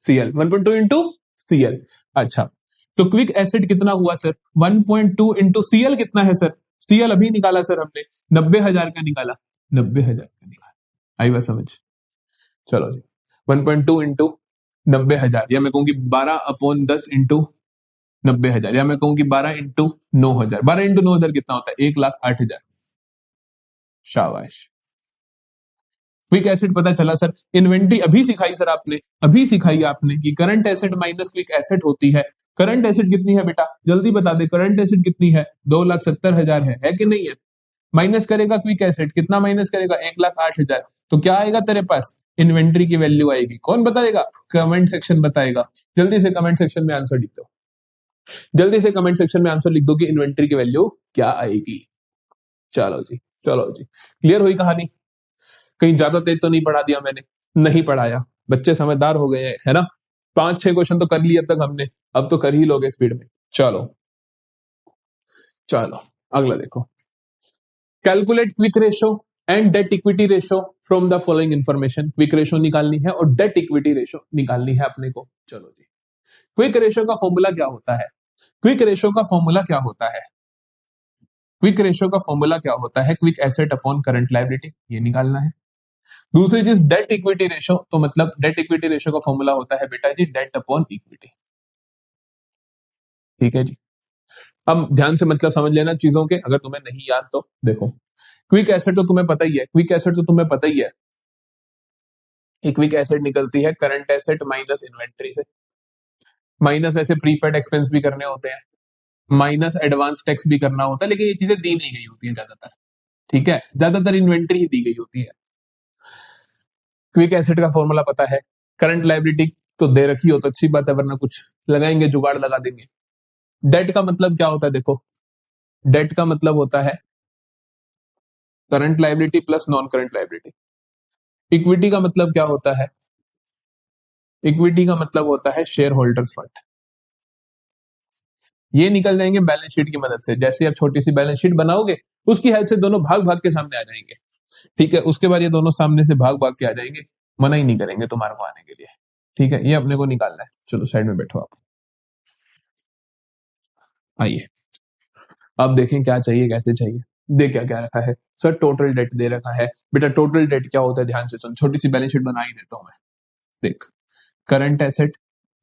CL, 1.2 into CL। अच्छा, तो क्विक एसेट कितना हुआ सर? 1.2 इंटू CL कितना है सर? CL अभी निकाला सर हमने, 90,000 का निकाला, 90,000 का निकाला। आई बात समझ? चलो जी, 1.2 इंटू 90,000, या मैं कहूँ कि 12 अपॉन 10 इंटू 90,000, या मैं कहूँ कि 12 इंटू 9,000। 12 इंटू 9,000 कितना होता है? 1,08,000। शाबाश। क्विक एसेट पता चला सर। इन्वेंट्री अभी सिखाई सर आपने, अभी सिखाई आपने कि current asset minus quick asset होती है। करंट एसेट कितनी है बेटा? जल्दी बता दे, करंट एसेट कितनी है? 2,70,000 है कि नहीं है? माइनस करेगा क्विक एसेट, कितना माइनस करेगा? 1,08,000। तो क्या आएगा तेरे पास? इन्वेंट्री की वैल्यू आएगी। कौन बताएगा? कमेंट सेक्शन बताएगा। जल्दी से कमेंट सेक्शन में आंसर लिख दो, जल्दी से कमेंट सेक्शन में आंसर लिख दो कि इन्वेंट्री की वैल्यू क्या आएगी। चलो जी, चलो जी, क्लियर हुई कहानी? कहीं ज्यादा तेज तो नहीं पढ़ा दिया मैंने? नहीं पढ़ाया, बच्चे समझदार हो गए हैं, है ना? 5-6 क्वेश्चन तो कर लिए अब तक हमने, अब तो कर ही लोगे स्पीड में। चलो चलो, अगला देखो। Calculate quick ratio and date equity ratio from the following information. Quick ratio निकालनी है और डेट इक्विटी रेशो निकालनी है अपने को। चलो जी, क्विक रेशो का फॉर्मूला क्या होता है? क्विक रेशो का फॉर्मूला क्या होता है? क्विक रेशो का फॉर्मूला क्या होता है? Quick asset upon current liability, ये निकालना है। दूसरी चीज डेट इक्विटी रेशो, तो मतलब डेट इक्विटी रेशो का फॉर्मूला होता है बेटा जी डेट अपॉन इक्विटी। ठीक है जी, अब ध्यान से मतलब समझ लेना चीजों के, अगर तुम्हें नहीं याद तो देखो। क्विक एसेट तो तुम्हें पता ही है, क्विक एसेट तो तुम्हें पता ही है, क्विक एसेट निकलती है करंट एसेट माइनस इन्वेंट्री से। माइनस वैसे प्रीपेड एक्सपेंस भी करने होते हैं, माइनस एडवांस टैक्स भी करना होता है, लेकिन ये चीजें दी नहीं गई होती है ज्यादातर। ठीक है, ज्यादातर इन्वेंट्री ही दी गई होती है। क्विक एसेट का फॉर्मूला पता है, करंट लायबिलिटी तो दे रखी हो तो अच्छी बात है, वरना कुछ लगाएंगे, जुगाड़ लगा देंगे। डेट का मतलब क्या होता है? देखो, डेट का मतलब होता है current liability plus non current liability. Equity का मतलब क्या होता है? इक्विटी का मतलब होता है शेयर होल्डर्स फंड। ये निकल जाएंगे बैलेंस शीट की मदद से। जैसे आप छोटी सी बैलेंस शीट बनाओगे, उसकी हेल्प से दोनों भाग भाग के सामने आ जाएंगे। ठीक है, उसके बाद ये दोनों सामने से भाग भाग के आ जाएंगे, मना ही नहीं करेंगे तुम्हारे को आने के लिए। ठीक है, ये अपने को निकालना है। चलो साइड में बैठो आप, आइए अब देखें क्या चाहिए, कैसे चाहिए। देख क्या क्या रखा है सर? टोटल डेट दे रखा है बेटा। टोटल डेट क्या होता है? ध्यान से सुन, छोटी सी बैलेंस शीट बना ही देता हूं मैं। देख, current asset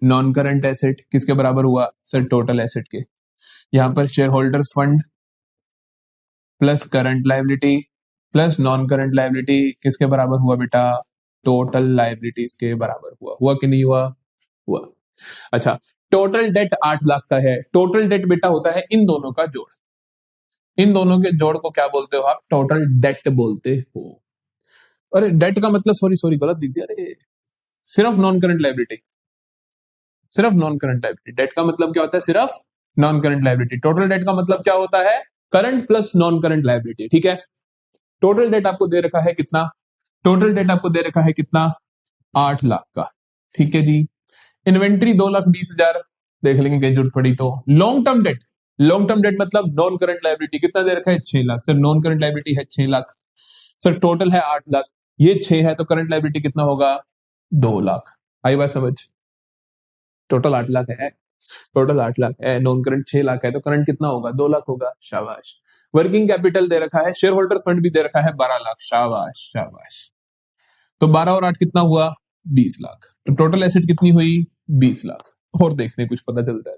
non current asset किसके बराबर हुआ सर? टोटल एसेट के। यहां पर share holders fund plus current liability plus non current liability किसके बराबर हुआ बेटा? टोटल लायबिलिटीज के बराबर हुआ। हुआ कि नहीं हुआ? हुआ। अच्छा, टोटल डेट 8 लाख का है। टोटल डेट बेटा होता है इन दोनों का जोड़। इन दोनों के जोड़ को क्या बोलते हो आप? टोटल डेट बोलते हो। अरे डेट का मतलब, सॉरी सॉरी गलत दीजिए, अरे सिर्फ नॉन करंट लायबिलिटी, सिर्फ नॉन करंट लायबिलिटी। डेट का मतलब क्या होता है? सिर्फ non current liability. Total date का मतलब क्या होता है? Current plus non current liability. ठीक है, टोटल डेट आपको दे रखा है कितना? टोटल डेट आपको दे रखा है कितना? 8 लाख का। ठीक है जी, इन्वेंट्री 2,20,000, देख लेंगे कहीं जरूरत पड़ी तो। Long term debt, long term debt मतलब नॉन करंट लायबिलिटी कितना दे रखा है? 6 lakh. Sir non current liability है 6 लाख, सर टोटल है 8 लाख, ये 6 है, तो करंट लायबिलिटी कितना होगा? 2 लाख। आई बात समझ? टोटल 8 लाख है, टोटल 8 लाख है, नॉन करंट 6 लाख है, तो करंट कितना होगा? 2 लाख होगा। शाबाश। वर्किंग कैपिटल दे रखा है, शेयर होल्डर्स फंड भी दे रखा है 12 लाख। शाबाश शाबाश। तो 12 और 8 कितना हुआ? 20 लाख। तो टोटल एसेट कितनी हुई? 20 लाख। और देखने कुछ पता चलता है?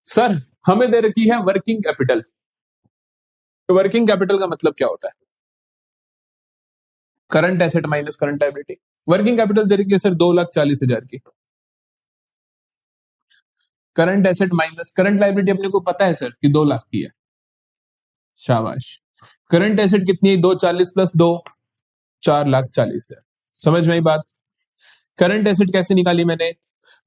सर हमें दे रखी है वर्किंग कैपिटल। तो वर्किंग कैपिटल का मतलब क्या होता है? Current asset minus current liability. Working capital दे रखी है सर 2,40,000 की। Current asset minus current liability अपने को पता है सर कि 2 लाख की है। शाबाश। करंट एसेट कितनी है? 240 प्लस 2, 4,40,000। समझ में आई बात? करंट एसेट कैसे निकाली मैंने?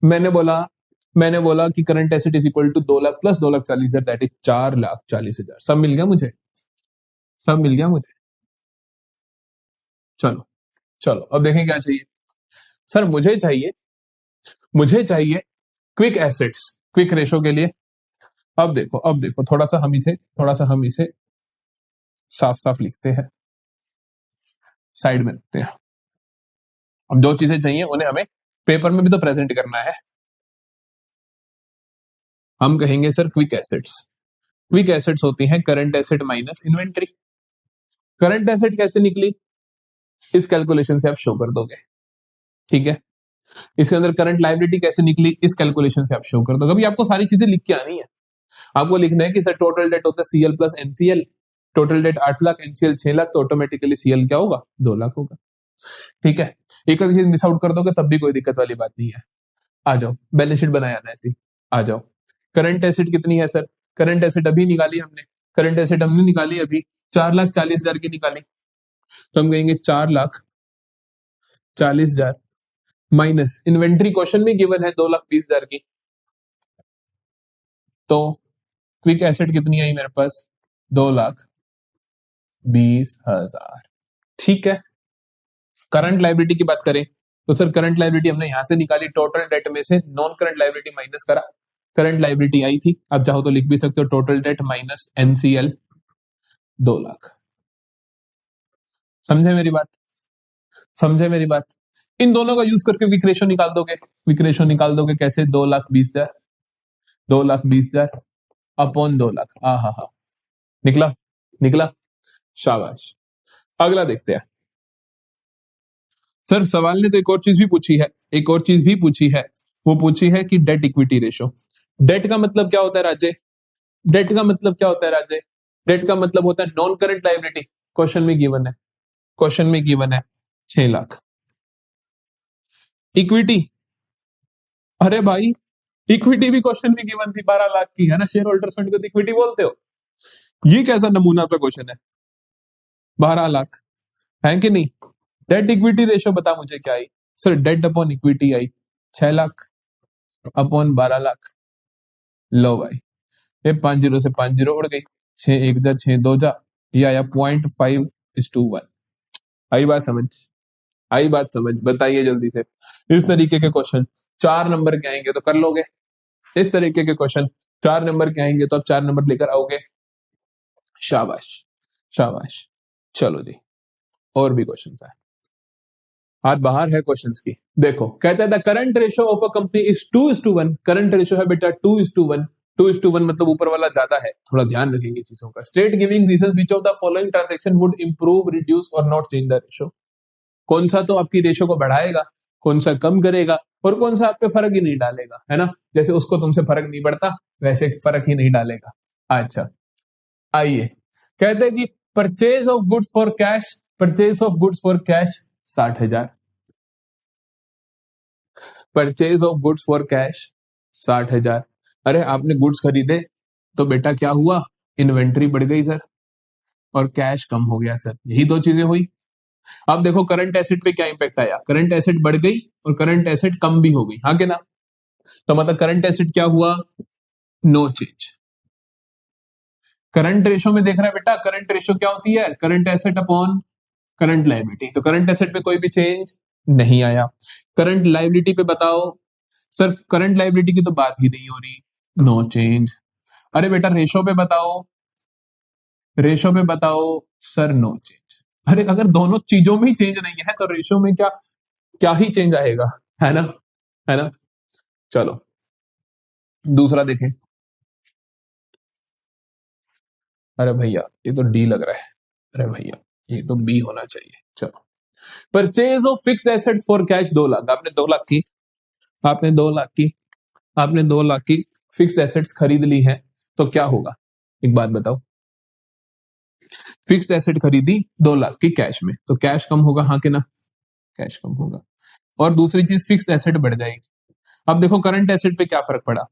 मैंने बोला मैंने बोला कि current asset is equal to 2 lakh plus 2,40,000, that is 4,40,000। सब मिल गया मुझे? सब मिल गया मुझे? चलो चलो अब देखें क्या चाहिए। सर मुझे चाहिए क्विक एसेट्स, क्विक रेशो के लिए। अब देखो थोड़ा सा हम इसे साफ साफ लिखते हैं, साइड में रखते हैं। अब जो चीजें चाहिए उन्हें हमें पेपर में भी तो प्रेजेंट करना है। हम कहेंगे sir quick assets. Quick assets होती हैं current asset minus inventory. Current asset कैसे निकली? इस कैलकुलेशन से आप शो कर दोगे, ठीक है। इसके अंदर करंट लायबिलिटी कैसे निकली? इस कैलकुलेशन से आप शो कर दोगे। अभी आपको सारी चीजें लिख के आनी है। आपको लिखना है कि सर टोटल डेट होता है CL plus NCL. Total debt 8 lakh, NCL 6 lakh, तो ऑटोमेटिकली सीएल क्या होगा? 2 लाख होगा, ठीक है। एक अगर चीज मिस आउट कर दोगे तब भी कोई दिक्कत वाली बात नहीं है। आ जाओ, बैलेंस शीट बनाया ना ऐसी। आ जाओ। करंट एसेट कितनी है सर? करंट एसेट अभी निकाली हमने। करंट एसेट हमने निकाली अभी 4,40,000 की निकाली। तो हम कहेंगे 4,40,000 माइनस इन्वेंट्री क्वेश्चन में गिवन है 2,20,000 की। तो क्विक एसेट कितनी आई मेरे पास? 2,20,000, ठीक है। करंट लायबिलिटी की बात करें तो सर करंट लायबिलिटी हमने यहां से निकाली, टोटल डेट में से नॉन करंट लायबिलिटी माइनस करा, करंट लायबिलिटी आई थी। अब चाहो तो लिख भी सकते हो total date minus NCL 2 lakh. समझे मेरी बात? समझे मेरी बात? इन दोनों का यूज करके क्विक रेशो निकाल दोगे। क्विक रेशो निकाल दोगे कैसे? 2,20,000, 2,20,000 अपॉन 2 लाख। हा, निकला? निकला? शाबाश। अगला देखते हैं। सर सवाल ने तो एक और चीज भी पूछी है, एक और चीज भी पूछी है। वो पूछी है कि डेट इक्विटी रेशो। डेट का मतलब क्या होता है राजे? डेट का मतलब क्या होता है राजे? डेट का मतलब होता है नॉन करंट लायबिलिटी। क्वेश्चन में गिवन है, क्वेश्चन में गिवन है 6 लाख। इक्विटी, अरे भाई इक्विटी भी क्वेश्चन में गिवन थी 12 लाख की, है ना। शेयर होल्डर्स फंड को तो इक्विटी बोलते हो। ये कैसा नमूना सा क्वेश्चन है? 12 लाख है कि नहीं? डेट इक्विटी रेशो बता मुझे क्या आई? सर डेट अपॉन इक्विटी आई 6 लाख अपॉन 12 लाख। लो भाई, ये 5 जीरो से 5 जीरो उड़ गई, 6 1 जा 6 2 जा, ये आया 0.5:1। आई बात समझ? आई बात समझ? बताइए जल्दी से। इस तरीके के क्वेश्चन 4 नंबर के आएंगे तो कर लोगे। इस तरीके के क्वेश्चन 4 नंबर के आएंगे तो आप 4 नंबर लेकर आओगे। शाबाश शाबाश। चलो जी, और भी क्वेश्चन है। आज बाहर है क्वेश्चंस की। देखो कहता है the current ratio of a company is 2:1। Current ratio है बेटा 2:1। 2:1 मतलब ऊपर वाला ज्यादा है, थोड़ा ध्यान रखेंगे चीजों का। State giving reasons which of the following transaction would improve, reduce और नॉट चेंज द रेशियो। कौन सा तो आपकी रेशियो को बढ़ाएगा, कौन सा कम करेगा, और कौन सा आप पे फर्क ही नहीं डालेगा, है ना। जैसे उसको तुमसे फर्क नहीं पड़ता वैसे फर्क ही नहीं डालेगा। अच्छा आइए, कहते हैं कि purchase of goods for cash, purchase of goods for cash 60,000। Purchase of goods for cash 60,000। अरे आपने गुड्स खरीदे तो बेटा क्या हुआ? इन्वेंट्री बढ़ गई सर, और कैश कम हो गया सर। यही दो चीजें हुई। अब देखो करंट एसेट पे क्या इंपैक्ट आया? करंट एसेट बढ़ गई और करंट एसेट कम भी हो गई, हाँ के ना। तो मतलब करंट एसेट क्या हुआ? No change. करंट रेशो में देख रहा है बेटा, करंट रेशो क्या होती है? Current asset upon current liability. तो करंट एसेट पे कोई भी चेंज नहीं आया। करंट लायबिलिटी पे बताओ सर, करंट लायबिलिटी की तो बात ही नहीं हो रही, नो चेंज। अरे बेटा रेशो पे बताओ, रेशो पे बताओ सर, नो चेंज। अरे अगर दोनों चीजों में ही चेंज नहीं है तो रेशो में क्या क्या ही चेंज आएगा, है ना, है ना। चलो दूसरा देखें। अरे भैया ये तो डी लग रहा है। अरे भैया ये तो बी होना चाहिए। चलो purchase of fixed assets for cash 2 lakh. आपने 2 लाख की आपने 2 लाख की आपने 2 लाख की फिक्स्ड एसेट्स खरीद ली है, तो क्या होगा? एक बात बताओ, फिक्स्ड एसेट खरीदी 2 लाख की कैश में, तो कैश कम होगा, हाँ कि ना? कैश कम होगा। और दूसरी चीज, फिक्स्ड एसेट बढ़ जाएगी। अब देखो करंट एसेट पे क्या फर्क पड़ा।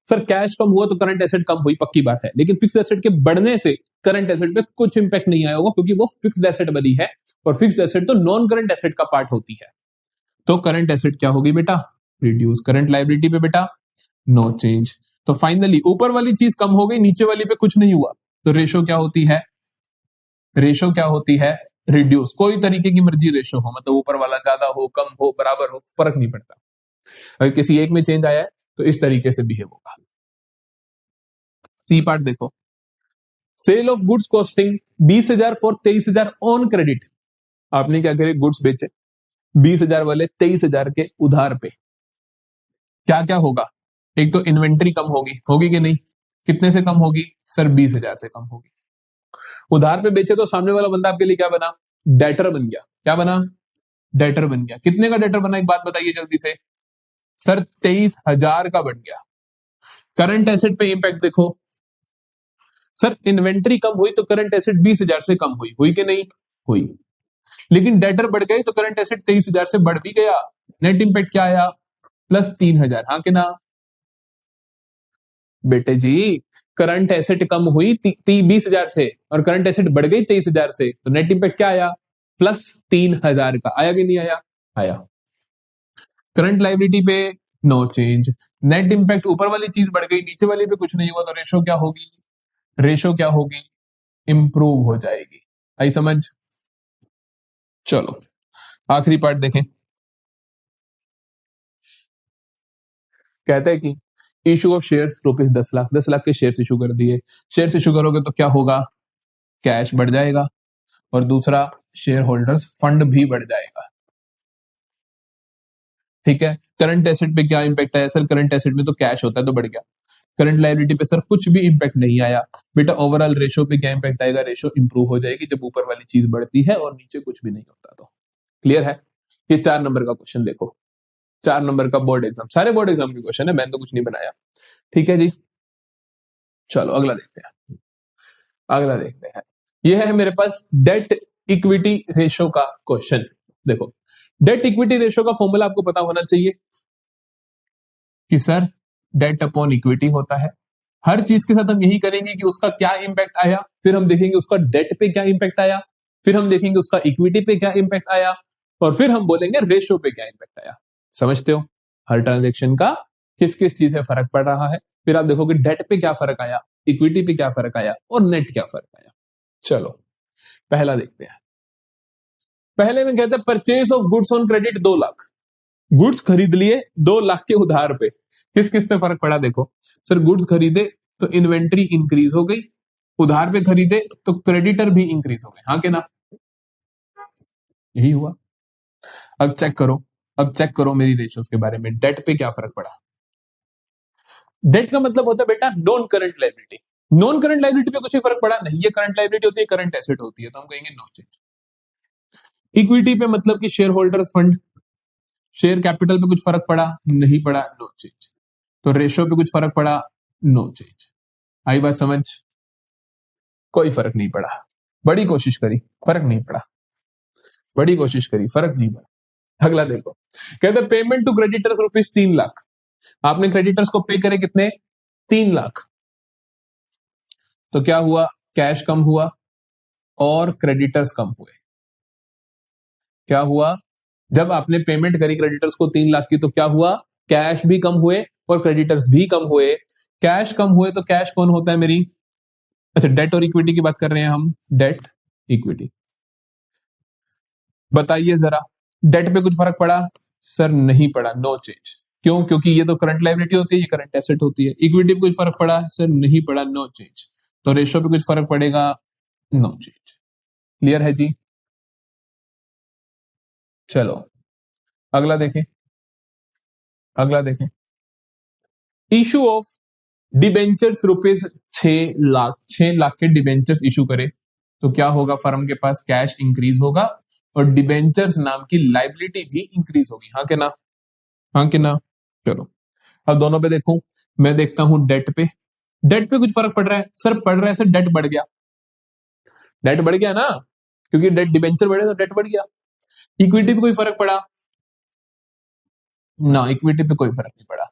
सर कैश कम हुआ तो करंट एसेट कम हुई, पक्की बात है, लेकिन फिक्स्ड एसेट के बढ़ने से करंट एसेट पे कुछ इंपैक्ट नहीं आया होगा, क्योंकि वो फिक्स्ड एसेट बनी है, और फिक्स्ड एसेट तो नॉन करंट एसेट का पार्ट होती है। तो करंट एसेट क्या होगी बेटा? रिड्यूस। करंट लायबिलिटी पे बेटा नो चेंज। तो फाइनली ऊपर वाली चीज कम हो गई, नीचे वाली पे कुछ नहीं हुआ, तो रेशो क्या होती है? रेशो क्या होती है? रिड्यूस। कोई तरीके की मर्जी रेशो हो, मतलब ऊपर वाला ज्यादा हो, कम हो, बराबर हो, फर्क नहीं पड़ता। अगर किसी एक में चेंज आया है तो इस तरीके से बिहेव होगा। सी पार्ट देखो, sale of goods costing 20,000 for 23,000 on credit. आपने क्या करे, गुड्स बेचे 20,000 वाले 23,000 के उधार पे। क्या क्या होगा? एक तो इन्वेंट्री कम होगी, होगी कि नहीं? कितने से कम होगी सर? 20,000 से कम होगी। उधार पे बेचे तो सामने वाला बंदा आपके लिए क्या बना? डेटर बन गया। क्या बना? डेटर बन गया। कितने का डेटर बना, एक बात बताइए जल्दी से। सर 23,000 का बन गया। करंट एसेट पे इंपैक्ट देखो, सर इन्वेंट्री कम हुई तो करंट एसेट 20,000 से कम हुई, हुई कि नहीं? हुई। लेकिन डेटर बढ़ गई तो करंट एसेट 23,000 से बढ़ भी गया। नेट इंपैक्ट क्या आया? +3,000, हाँ कि ना? बेटे जी, करंट एसेट कम हुई 20,000 से, और करंट एसेट बढ़ गई 23,000 से, तो नेट इंपैक्ट क्या आया? +3,000 का। आया कि नहीं आया? आया। करंट लाइबिलिटी पे नो चेंज। नेट इंपैक्ट ऊपर वाली चीज बढ़ गई, नीचे वाली पे कुछ नहीं हुआ, तो रेशो क्या होगी? रेशो क्या होगी? इंप्रूव हो जाएगी। आई समझ? चलो आखिरी पार्ट देखें। कहते हैं कि issue of shares rupees 10 lakh, 10 lakh के शेयर्स इशू कर दिए। शेयर्स इशू करोगे तो क्या होगा? कैश बढ़ जाएगा, और दूसरा शेयर होल्डर्स फंड भी बढ़ जाएगा। ठीक है। करंट एसेट पे क्या इंपैक्ट आया सर? करंट एसेट में तो कैश होता है तो बढ़ गया। करंट लायबिलिटी पे सर कुछ भी इंपैक्ट नहीं आया। बेटा ओवरऑल रेशो पे क्या इंपैक्ट आएगा? रेशो इंप्रूव हो जाएगी जब ऊपर वाली चीज बढ़ती है और नीचे कुछ भी नहीं होता। तो क्लियर है? ये 4 नंबर का क्वेश्चन देखो, 4 नंबर का बोर्ड एग्जाम, सारे बोर्ड एग्जाम के क्वेश्चन है, मैंने तो कुछ नहीं बनाया। ठीक है जी, चलो अगला देखते हैं। अगला देखते हैं, यह है मेरे पास डेट इक्विटी रेशो का क्वेश्चन। देखो, डेट इक्विटी रेशो का फॉर्मूला आपको पता होना चाहिए कि सर डेट अपॉन इक्विटी होता है। हर चीज के साथ हम यही करेंगे कि उसका क्या इंपैक्ट आया, फिर हम देखेंगे उसका डेट पे क्या इंपैक्ट आया, फिर हम देखेंगे उसका इक्विटी पे क्या इंपैक्ट आया, और फिर हम बोलेंगे रेशो पे क्या इंपैक्ट आया। समझते हो? हर ट्रांजेक्शन का किस किस चीज में फर्क पड़ रहा है, फिर आप देखोगे डेट पे क्या फर्क आया, इक्विटी पे क्या फर्क आया, और नेट क्या फर्क आया। चलो पहला देखते हैं। पहले में कहते हैं purchase of goods on credit 2 lakh. Goods खरीद लिए 2 लाख के उधार पे। किस किस पे फर्क पड़ा? देखो सर, गुड्स खरीदे तो इन्वेंट्री इंक्रीज हो गई, उधार पे खरीदे तो क्रेडिटर भी इंक्रीज हो गए, हाँ के ना? यही हुआ। अब चेक करो, अब चेक करो मेरी रेशियोज के बारे में, डेट पे क्या फर्क पड़ा। डेट का मतलब होता है बेटा non current liability. Non current liability पे कुछ ही फर्क पड़ा नहीं, ये करंट लायबिलिटी होती है, करंट एसेट होती है, तो हम कहेंगे नो चेंज। इक्विटी पे मतलब कि share holders fund, share capital पे कुछ फर्क पड़ा नहीं पड़ा, नो चेंज। तो रेशियो पे कुछ फर्क पड़ा, नो चेंज। आई बात समझ? कोई फर्क नहीं पड़ा। बड़ी कोशिश करी, फर्क नहीं पड़ा। बड़ी कोशिश करी, फर्क नहीं पड़ा। अगला देखो, कहते हैं पेमेंट टू क्रेडिटर्स ₹3 लाख। आपने क्रेडिटर्स को पे करे कितने? 3 लाख। तो क्या हुआ? कैश कम हुआ और क्रेडिटर्स कम हुए। क्या हुआ? जब आपने पेमेंट करी क्रेडिटर्स को 3 लाख की, तो क्या हुआ? कैश भी कम हुए और क्रेडिटर्स भी कम हुए। कैश कम हुए तो कैश कौन होता है मेरी? अच्छा, डेट और इक्विटी की बात कर रहे हैं हम, डेट इक्विटी। बताइए जरा, डेट पे कुछ फर्क पड़ा? सर नहीं पड़ा, नो चेंज। क्यों? क्योंकि ये तो करंट लायबिलिटी होती है, ये करंट एसेट होती है। इक्विटी पे कुछ फर्क पड़ा? सर नहीं पड़ा, नो चेंज। तो रेशियो पे कुछ फर्क पड़ेगा? No change. क्लियर है जी? चलो अगला देखें, अगला देखें। Issue of debentures ₹6 lakh, 6 lakh के डिबेंचर्स इशू करे तो क्या होगा? फर्म के पास कैश इंक्रीज होगा और डिबेंचर्स नाम की लाइबिलिटी भी इंक्रीज होगी। हाँ के ना? हाँ के ना? चलो अब दोनों पे देखूं। मैं देखता हूं डेट पे। डेट पे कुछ फर्क पड़ रहा है सर? पड़ रहा है सर, डेट बढ़ गया। डेट बढ़ गया ना, क्योंकि डेट डिबेंचर बढ़े तो डेट बढ़ गया। इक्विटी पे कोई फर्क पड़ा ना? इक्विटी पे कोई फर्क नहीं पड़ा।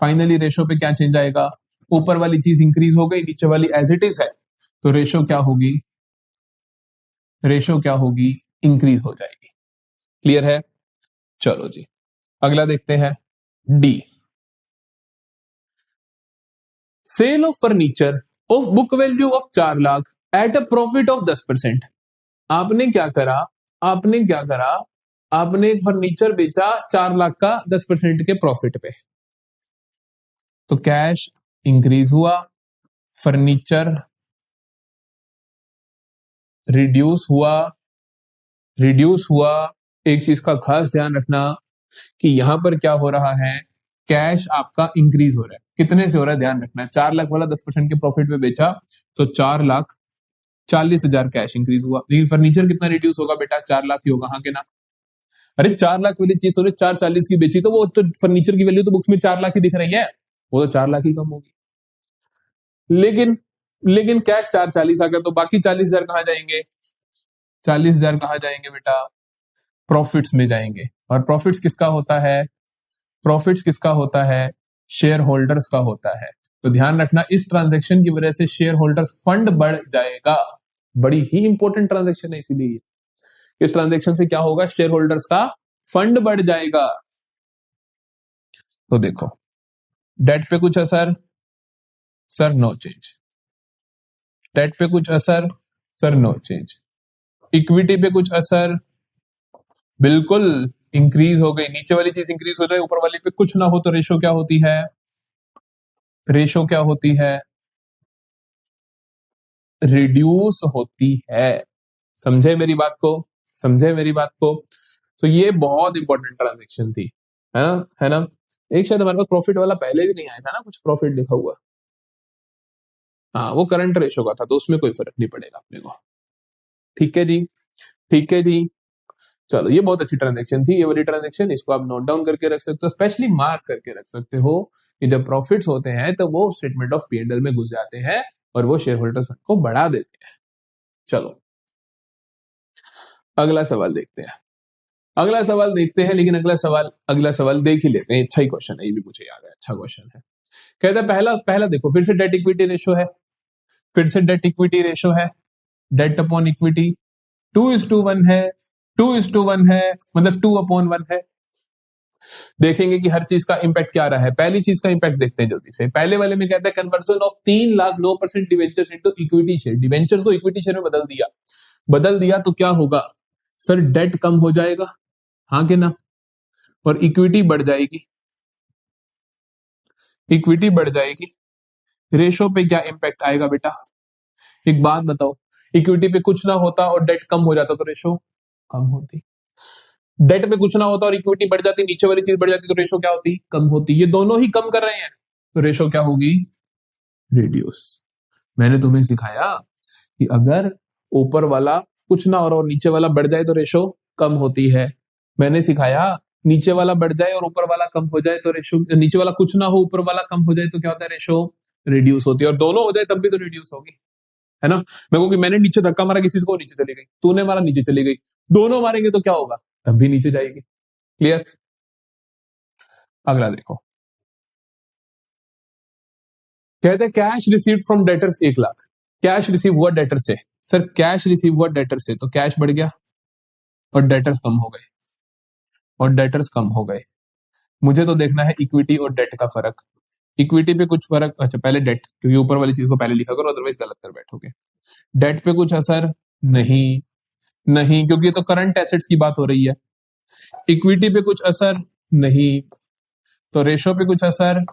फाइनली रेशो पे क्या चेंज आएगा? ऊपर वाली चीज इंक्रीज हो गई, नीचे वाली एज इट इज है, तो रेशो क्या होगी? रेशो क्या होगी? इंक्रीज हो जाएगी। क्लियर है? चलो जी अगला देखते हैं, D. Sale of furniture of book value of 4 lakh at a profit of 10%। आपने क्या करा? आपने क्या करा? आपने एक फर्नीचर बेचा 4 लाख का 10% के प्रॉफिट पे, तो कैश इंक्रीज हुआ, फर्नीचर रिड्यूस हुआ। रिड्यूस हुआ। एक चीज का खास ध्यान रखना कि यहां पर क्या हो रहा है, कैश आपका इंक्रीज हो रहा है। कितने से हो रहा है ध्यान रखना है। 4 लाख वाला 10% के प्रॉफिट पे बेचा तो 4,40,000 कैश इंक्रीज हुआ, लेकिन फर्नीचर कितना रिड्यूस होगा बेटा? 4 लाख ही होगा। हाँ के ना? अरे 4 लाख वाली चीज तो 4,40 की बेची, तो वो तो फर्नीचर की वैल्यू तो बुक्स में 4 लाख ही दिख रही है, वो तो 4 लाख ही कम होगी। लेकिन लेकिन कैश 4,40 आ गया, तो बाकी 40,000 कहां जाएंगे? 40,000 कहां जाएंगे बेटा? प्रॉफिट्स में जाएंगे। और प्रॉफिट्स किसका होता है? प्रॉफिट्स किसका होता है? शेयर होल्डर्स का होता है। तो ध्यान रखना, इस ट्रांजेक्शन की वजह से शेयर होल्डर्स फंड बढ़ जाएगा। बड़ी ही इंपॉर्टेंट ट्रांजेक्शन है, इसीलिए इस ट्रांजेक्शन से क्या होगा? शेयर होल्डर्स का फंड बढ़ जाएगा। तो देखो, डेट पे कुछ असर? Sir no change. डेट पे कुछ असर? Sir no change. इक्विटी पे कुछ असर? बिल्कुल इंक्रीज हो गई। नीचे वाली चीज इंक्रीज हो जाए, ऊपर वाली पे कुछ ना हो, तो रेशो क्या होती है? रेशो क्या होती है? रिड्यूस होती है। समझे मेरी बात को? समझे मेरी बात को? तो ये बहुत इंपॉर्टेंट ट्रांजेक्शन थी, है ना? है ना? एक शायद हमारे पास प्रॉफिट वाला पहले भी नहीं आया था ना, कुछ प्रॉफिट लिखा हुआ। हाँ वो करंट रेशो का था, तो उसमें कोई फर्क नहीं पड़ेगा अपने को। ठीक है जी, ठीक है जी। चलो ये बहुत अच्छी ट्रांजेक्शन थी, ये वाली ट्रांजेक्शन, इसको आप नोट डाउन करके रख सकते हो, स्पेशली मार्क करके रख सकते हो कि जब प्रॉफिट्स होते हैं तो वो स्टेटमेंट ऑफ P&L में घुस जाते हैं और वो शेयर होल्डर्स को बढ़ा देते हैं। चलो अगला सवाल देखते हैं। अगला सवाल देखते हैं, लेकिन अगला सवाल देख ही लेते हैं। अच्छा ही क्वेश्चन है, ये भी मुझे याद है, अच्छा क्वेश्चन है। कहता है पहला पहला देखो, फिर से डेट इक्विटी रेशो है। फिर से डेट इक्विटी रेशो है। डेट अपॉन इक्विटी 2:1 है। 2:1 है, मतलब 2/1 है। देखेंगे कि हर चीज का इंपैक्ट क्या रहा है। पहली चीज का इंपैक्ट देखते हैं जल्दी से। पहले वाले में कहता है conversion of 3,00,000 9% debentures into equity share. Debentures को इक्विटी शेयर में बदल दिया। बदल दिया तो क्या होगा? सर डेट कम हो जाएगा। हाँ कि ना? और इक्विटी बढ़ जाएगी। इक्विटी बढ़ जाएगी। रेशो पे क्या इंपैक्ट आएगा बेटा? एक बात बताओ, इक्विटी पे कुछ ना होता और डेट कम हो जाता तो रेशो कम होती। डेट पे कुछ ना होता और इक्विटी बढ़ जाती, नीचे वाली चीज बढ़ जाती, तो रेशो क्या होती? कम होती। ये दोनों ही कम कर रहे हैं, तो रेशो क्या होगी? रिड्यूस। मैंने तुम्हें सिखाया कि अगर ऊपर वाला कुछ ना और नीचे वाला बढ़ जाए तो रेशो कम होती है। मैंने सिखाया नीचे वाला बढ़ जाए और ऊपर वाला कम हो जाए तो रेशो, नीचे वाला कुछ ना हो ऊपर वाला कम हो जाए तो क्या होता है? रेशो रिड्यूस होती है। और दोनों हो जाए तब भी तो रिड्यूस होगी, है ना? मैं कहूँ कि मैंने नीचे धक्का मारा किसी को, नीचे चली गई, तूने मारा नीचे चली गई, दोनों मारेंगे तो क्या होगा? तब भी नीचे जाएगी। क्लियर? अगला देखो, कहते हैं cash received from debtors 1,00,000। Cash receive हुआ डेटर से। सर कैश रिसीव हुआ डेटर से, तो कैश बढ़ गया और डेटर्स कम हो गए। और डेटर्स कम हो गए। मुझे तो देखना है इक्विटी और डेट का फर्क। इक्विटी पे कुछ फर्क? अच्छा पहले डेट, क्योंकि ऊपर वाली चीज को पहले लिखा करो, अदरवाइज गलत कर बैठोगे। डेट पे कुछ असर? नहीं। नहीं, क्योंकि ये तो करंट एसेट्स की बात हो रही है। इक्विटी पे कुछ असर? नहीं। तो रेशो पे कुछ असर?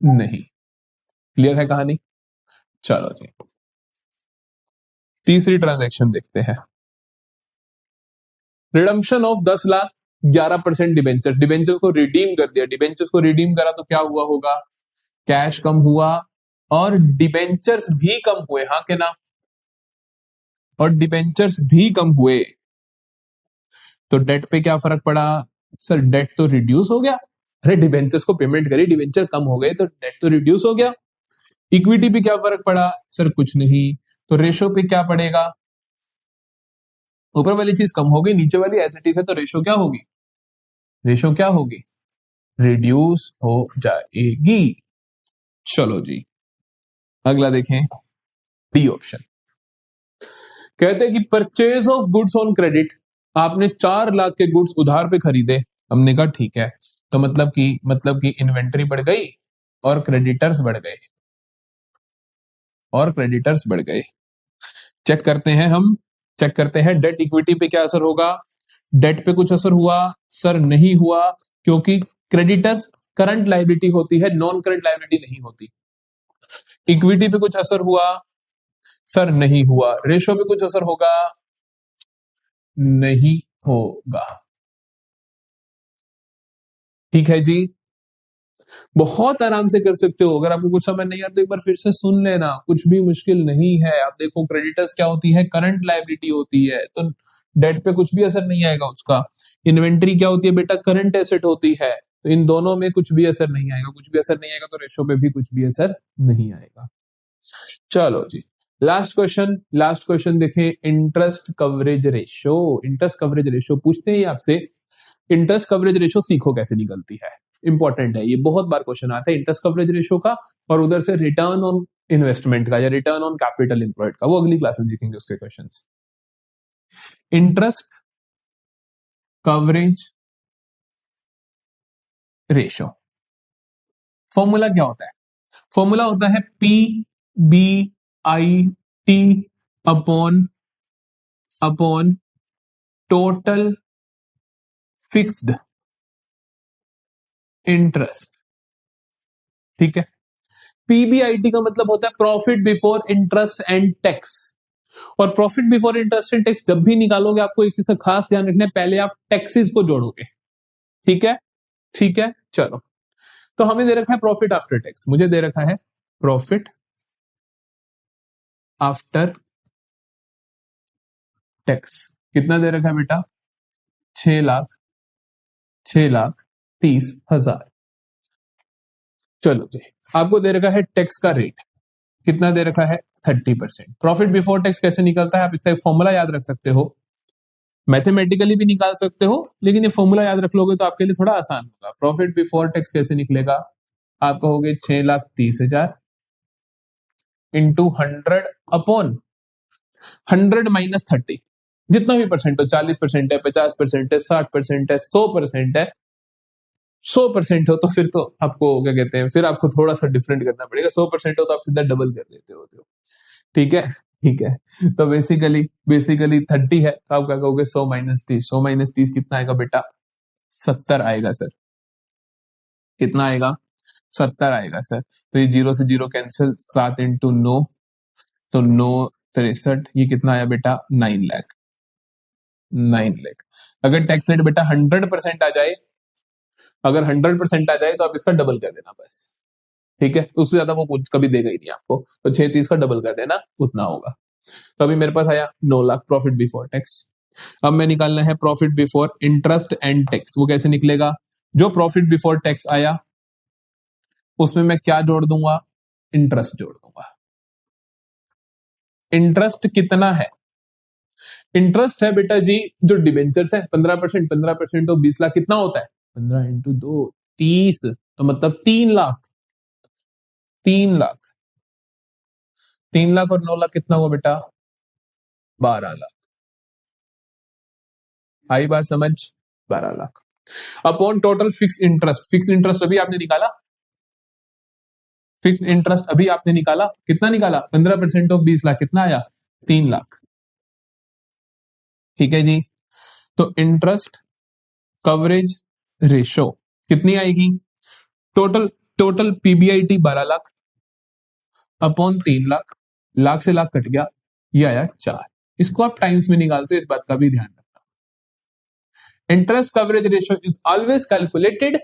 नहीं। क्लियर है कहानी? चलो जी तीसरी ट्रांजैक्शन देखते हैं। Redemption of 10,00,000 11% debenture. डिबेंचर्स को रिडीम कर दिया। डिबेंचर्स को रिडीम करा तो क्या हुआ होगा? कैश कम हुआ और डिबेंचर्स भी कम हुए। हाँ के ना? और डिबेंचर्स भी कम हुए। तो डेट पे क्या फर्क पड़ा सर? डेट तो रिड्यूस हो गया। अरे डिबेंचर्स को पेमेंट करी, डिबेंचर कम हो गए तो डेट तो रिड्यूस हो गया। इक्विटी पे क्या फर्क पड़ा सर? कुछ नहीं। तो रेशो पे क्या पड़ेगा? ऊपर वाली चीज कम हो गई, नीचे वाली एज इट इज है, तो रेशो क्या होगी? रेशो क्या होगी? रिड्यूस हो जाएगी। चलो जी, अगला देखें, डी ऑप्शन। कहते हैं कि purchase of goods on credit, आपने 4 लाख के गुड्स उधार पे खरीदे। हमने कहा ठीक है, तो मतलब कि इन्वेंट्री बढ़ गई और क्रेडिटर्स बढ़ गए, और क्रेडिटर्स बढ़ गए। चेक करते हैं हम, चेक करते हैं डेट इक्विटी पे क्या असर होगा। डेट पे कुछ असर हुआ सर? नहीं हुआ, क्योंकि क्रेडिटर्स करंट लायबिलिटी होती है, नॉन करंट लायबिलिटी नहीं होती। इक्विटी पे कुछ असर हुआ सर? नहीं हुआ। रेशो पे कुछ असर होगा? नहीं होगा। ठीक है जी, बहुत आराम से कर सकते हो। अगर आपको कुछ समझ नहीं आता तो एक बार फिर से सुन लेना, कुछ भी मुश्किल नहीं है। आप देखो, क्रेडिटर्स क्या होती है? करंट लायबिलिटी होती है, तो डेट पे कुछ भी असर नहीं आएगा उसका। इन्वेंट्री क्या होती है बेटा? करंट एसेट होती है, तो इन दोनों में कुछ भी असर नहीं आएगा। कुछ भी असर नहीं आएगा तो रेशो पे भी कुछ भी असर नहीं आएगा। चलो जी, लास्ट क्वेश्चन, लास्ट क्वेश्चन देखें, interest coverage ratio. Interest coverage ratio पूछते हैं आपसे, इंटरेस्ट कवरेज रेशो सीखो कैसे निकलती है। इंपॉर्टेंट है ये, बहुत बार क्वेश्चन आता है इंटरेस्ट कवरेज रेशो का, और उधर से रिटर्न ऑन इन्वेस्टमेंट का या रिटर्न ऑन कैपिटल एम्प्लॉयड का, वो अगली क्लास में सीखेंगे उसके questions. Interest coverage ratio formula क्या होता है? फॉर्मूला होता है PBIT upon total fixed interest. ठीक है, पीबीआईटी का मतलब होता है profit before interest and tax. और profit before interest and tax जब भी निकालोगे, आपको एक चीज का खास ध्यान रखना है, पहले आप टैक्सेस को जोड़ोगे। ठीक है, ठीक है, चलो। तो हमें दे रखा है प्रॉफिट आफ्टर टैक्स, मुझे दे रखा है प्रॉफिट आफ्टर टैक्स। कितना दे रखा है बेटा? 6 लाख, 6,30,000। चलो जी, आपको दे रखा है टैक्स का रेट, कितना दे रखा है? 30%। प्रॉफिट बिफोर टैक्स कैसे निकलता है? आप इसका एक फॉर्मूला याद रख सकते हो, मैथमेटिकली भी निकाल सकते हो, लेकिन ये फॉर्मूला याद रख लोगे तो आपके लिए थोड़ा आसान होगा। प्रॉफिट बिफोर टैक्स कैसे निकलेगा? आप कहोगे 6,30,000 इंटू 100 अपॉन 100 - 30, जितना भी परसेंट हो, 40% है, 50% है, 60% है, 100% है। 100% हो तो फिर तो आपको क्या कहते हैं, फिर आपको थोड़ा सा डिफरेंट करना पड़ेगा। 100% हो तो आप सीधा डबल कर देते हो। ठीक है, ठीक है। तो बेसिकली 30 है, तो आप क्या कहोगे? 100 - 30। 100 - 30 कितना आएगा बेटा? 70 आएगा सर। कितना आएगा? 70 आएगा सर। तो ये 0 से 0 कैंसिल, 7 इंटू 9, तो 9 63, ये कितना आया बेटा? 9 लाख। 9 लाख। अगर टैक्स रेट बेटा 100% आ जाए, अगर 100% आ जाए तो आप इसका डबल कर देना बस। ठीक है, उससे ज्यादा वो कुछ कभी देगा ही नहीं आपको, तो 6,30 का डबल कर देना, उतना होगा। तो अभी मेरे पास आया 9 लाख प्रॉफिट बिफोर टैक्स। अब मैं निकालना है profit before interest and tax. वो कैसे निकलेगा? जो प्रॉफिट बिफोर टैक्स आया उसमें मैं क्या जोड़ दूंगा? इंटरेस्ट जोड़ दूंगा। इंटरेस्ट कितना है? इंटरेस्ट है बेटा जी, जो डिबेंचर्स है 15%, 15% तो 20 लाख कितना होता है? 15 इंटू 2, 30, तो मतलब 3 लाख। 3 लाख, 3 लाख और 9 लाख कितना हुआ बेटा? 12 लाख। आई बात समझ? 12 lakh upon total fix interest. Fix interest अभी आपने निकाला, फिक्स इंटरेस्ट अभी आपने निकाला, कितना निकाला? 15% ऑफ 20 लाख कितना आया? 3 लाख। ठीक है जी, तो इंटरेस्ट कवरेज रेशो कितनी आएगी? Total total PBIT 12 lakh upon 3 lakh, lakh से लाख कट गया, ये आया 4। इसको आप टाइम्स में निकालते हो, इस बात का भी ध्यान रखना। Interest coverage ratio is always calculated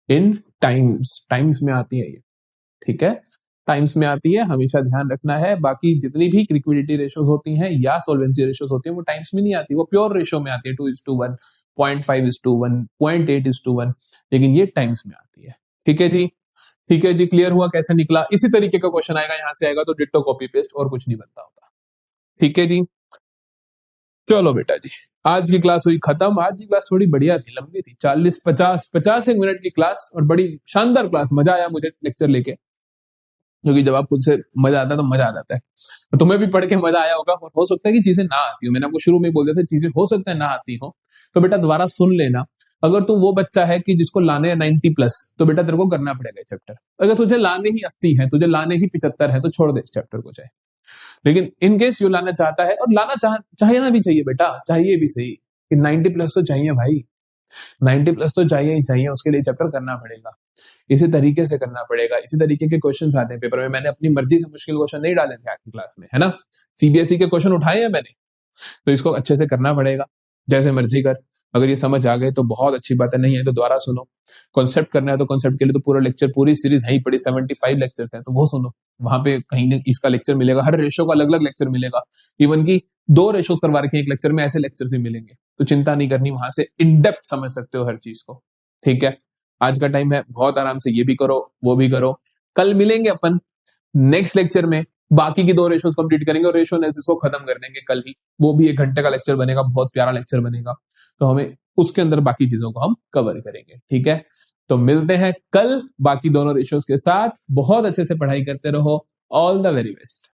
in times, times में आती है ये। ठीक है, टाइम्स में आती है, हमेशा ध्यान रखना है। बाकी जितनी भी लिक्विडिटी रेशियोज होती हैं या सॉल्वेंसी रेशियोज होती हैं वो टाइम्स में नहीं आती, वो प्योर रेशियो में आती है, 2:1, 0.5:1, 0.8:1, लेकिन ये टाइम्स में आती है। ठीक है जी, ठीक है जी, क्लियर हुआ कैसे निकला? इसी तरीके का क्वेश्चन आएगा, यहां से आएगा तो डिट्टो कॉपी पेस्ट, और कुछ नहीं बनता होता। ठीक है जी, चलो बेटा जी, आज की क्लास हुई खत्म। आज की क्लास थोड़ी बढ़िया थी, लंबी थी, 40-50 एक मिनट की क्लास, और बड़ी शानदार क्लास, मजा आया मुझे लेक्चर लेके, क्योंकि जब आप खुद से मजा आता है तो मजा आ जाता है। तो तुम्हें भी पढ़ के मजा आया होगा, और हो सकता है कि चीजें ना आती हो, मैंने आपको शुरू में ही बोल दिया था चीजें हो सकता है ना आती हो, तो बेटा दोबारा सुन लेना। अगर तू वो बच्चा है कि जिसको लाने हैं 90+, तो बेटा तेरे को करना पड़ेगा चैप्टर। अगर तुझे लाने ही 80 है, तुझे लाने ही 75 है, तो छोड़ दे इस चैप्टर को चाहे। लेकिन इन केस जो लाना चाहता है, और लाना चाहिए ना भी चाहिए बेटा, चाहिए भी सही कि 90+ तो चाहिए भाई, 90+ तो चाहिए ही चाहिए, उसके लिए चैप्टर करना पड़ेगा, इसी तरीके से करना पड़ेगा। इसी तरीके के क्वेश्चंस आते हैं पेपर में, मैंने अपनी मर्जी से मुश्किल क्वेश्चन नहीं डाले थे आपकी क्लास में, है ना, सीबीएसई के क्वेश्चन उठाए हैं मैंने, तो इसको अच्छे से करना पड़ेगा, जैसे मर्जी कर। अगर ये समझ आ गए तो बहुत अच्छी बात है, नहीं है तो दोबारा सुनो। कॉन्सेप्ट करना है तो कॉन्सेप्ट के लिए तो पूरा लेक्चर, पूरी सीरीज है ही पड़ी, 75 लेक्चर्स हैं, तो वो सुनो, वहां पे कहीं ना इसका लेक्चर मिलेगा, हर रेशो का अलग अलग लेक्चर मिलेगा, इवन की 2 रेशोज करवा रखे हैं एक लेक्चर में, ऐसे लेक्चर्स भी मिलेंगे, तो चिंता नहीं करनी, वहां से इन डेप्थ समझ सकते हो हर चीज को। ठीक है, आज का टाइम है, बहुत आराम से ये भी करो वो भी करो। कल मिलेंगे अपन नेक्स्ट लेक्चर में, बाकी की 2 रेशोज कंप्लीट करेंगे, और रेशो एनालिसिस को खत्म कर देंगे कल ही। वो भी 1 घंटे का लेक्चर बनेगा, बहुत प्यारा लेक्चर बनेगा, तो हमें उसके अंदर बाकी चीजों को हम कवर करेंगे। ठीक है, तो मिलते हैं कल बाकी दोनों रेशोज के साथ। बहुत अच्छे से पढ़ाई करते रहो, ऑल द वेरी बेस्ट।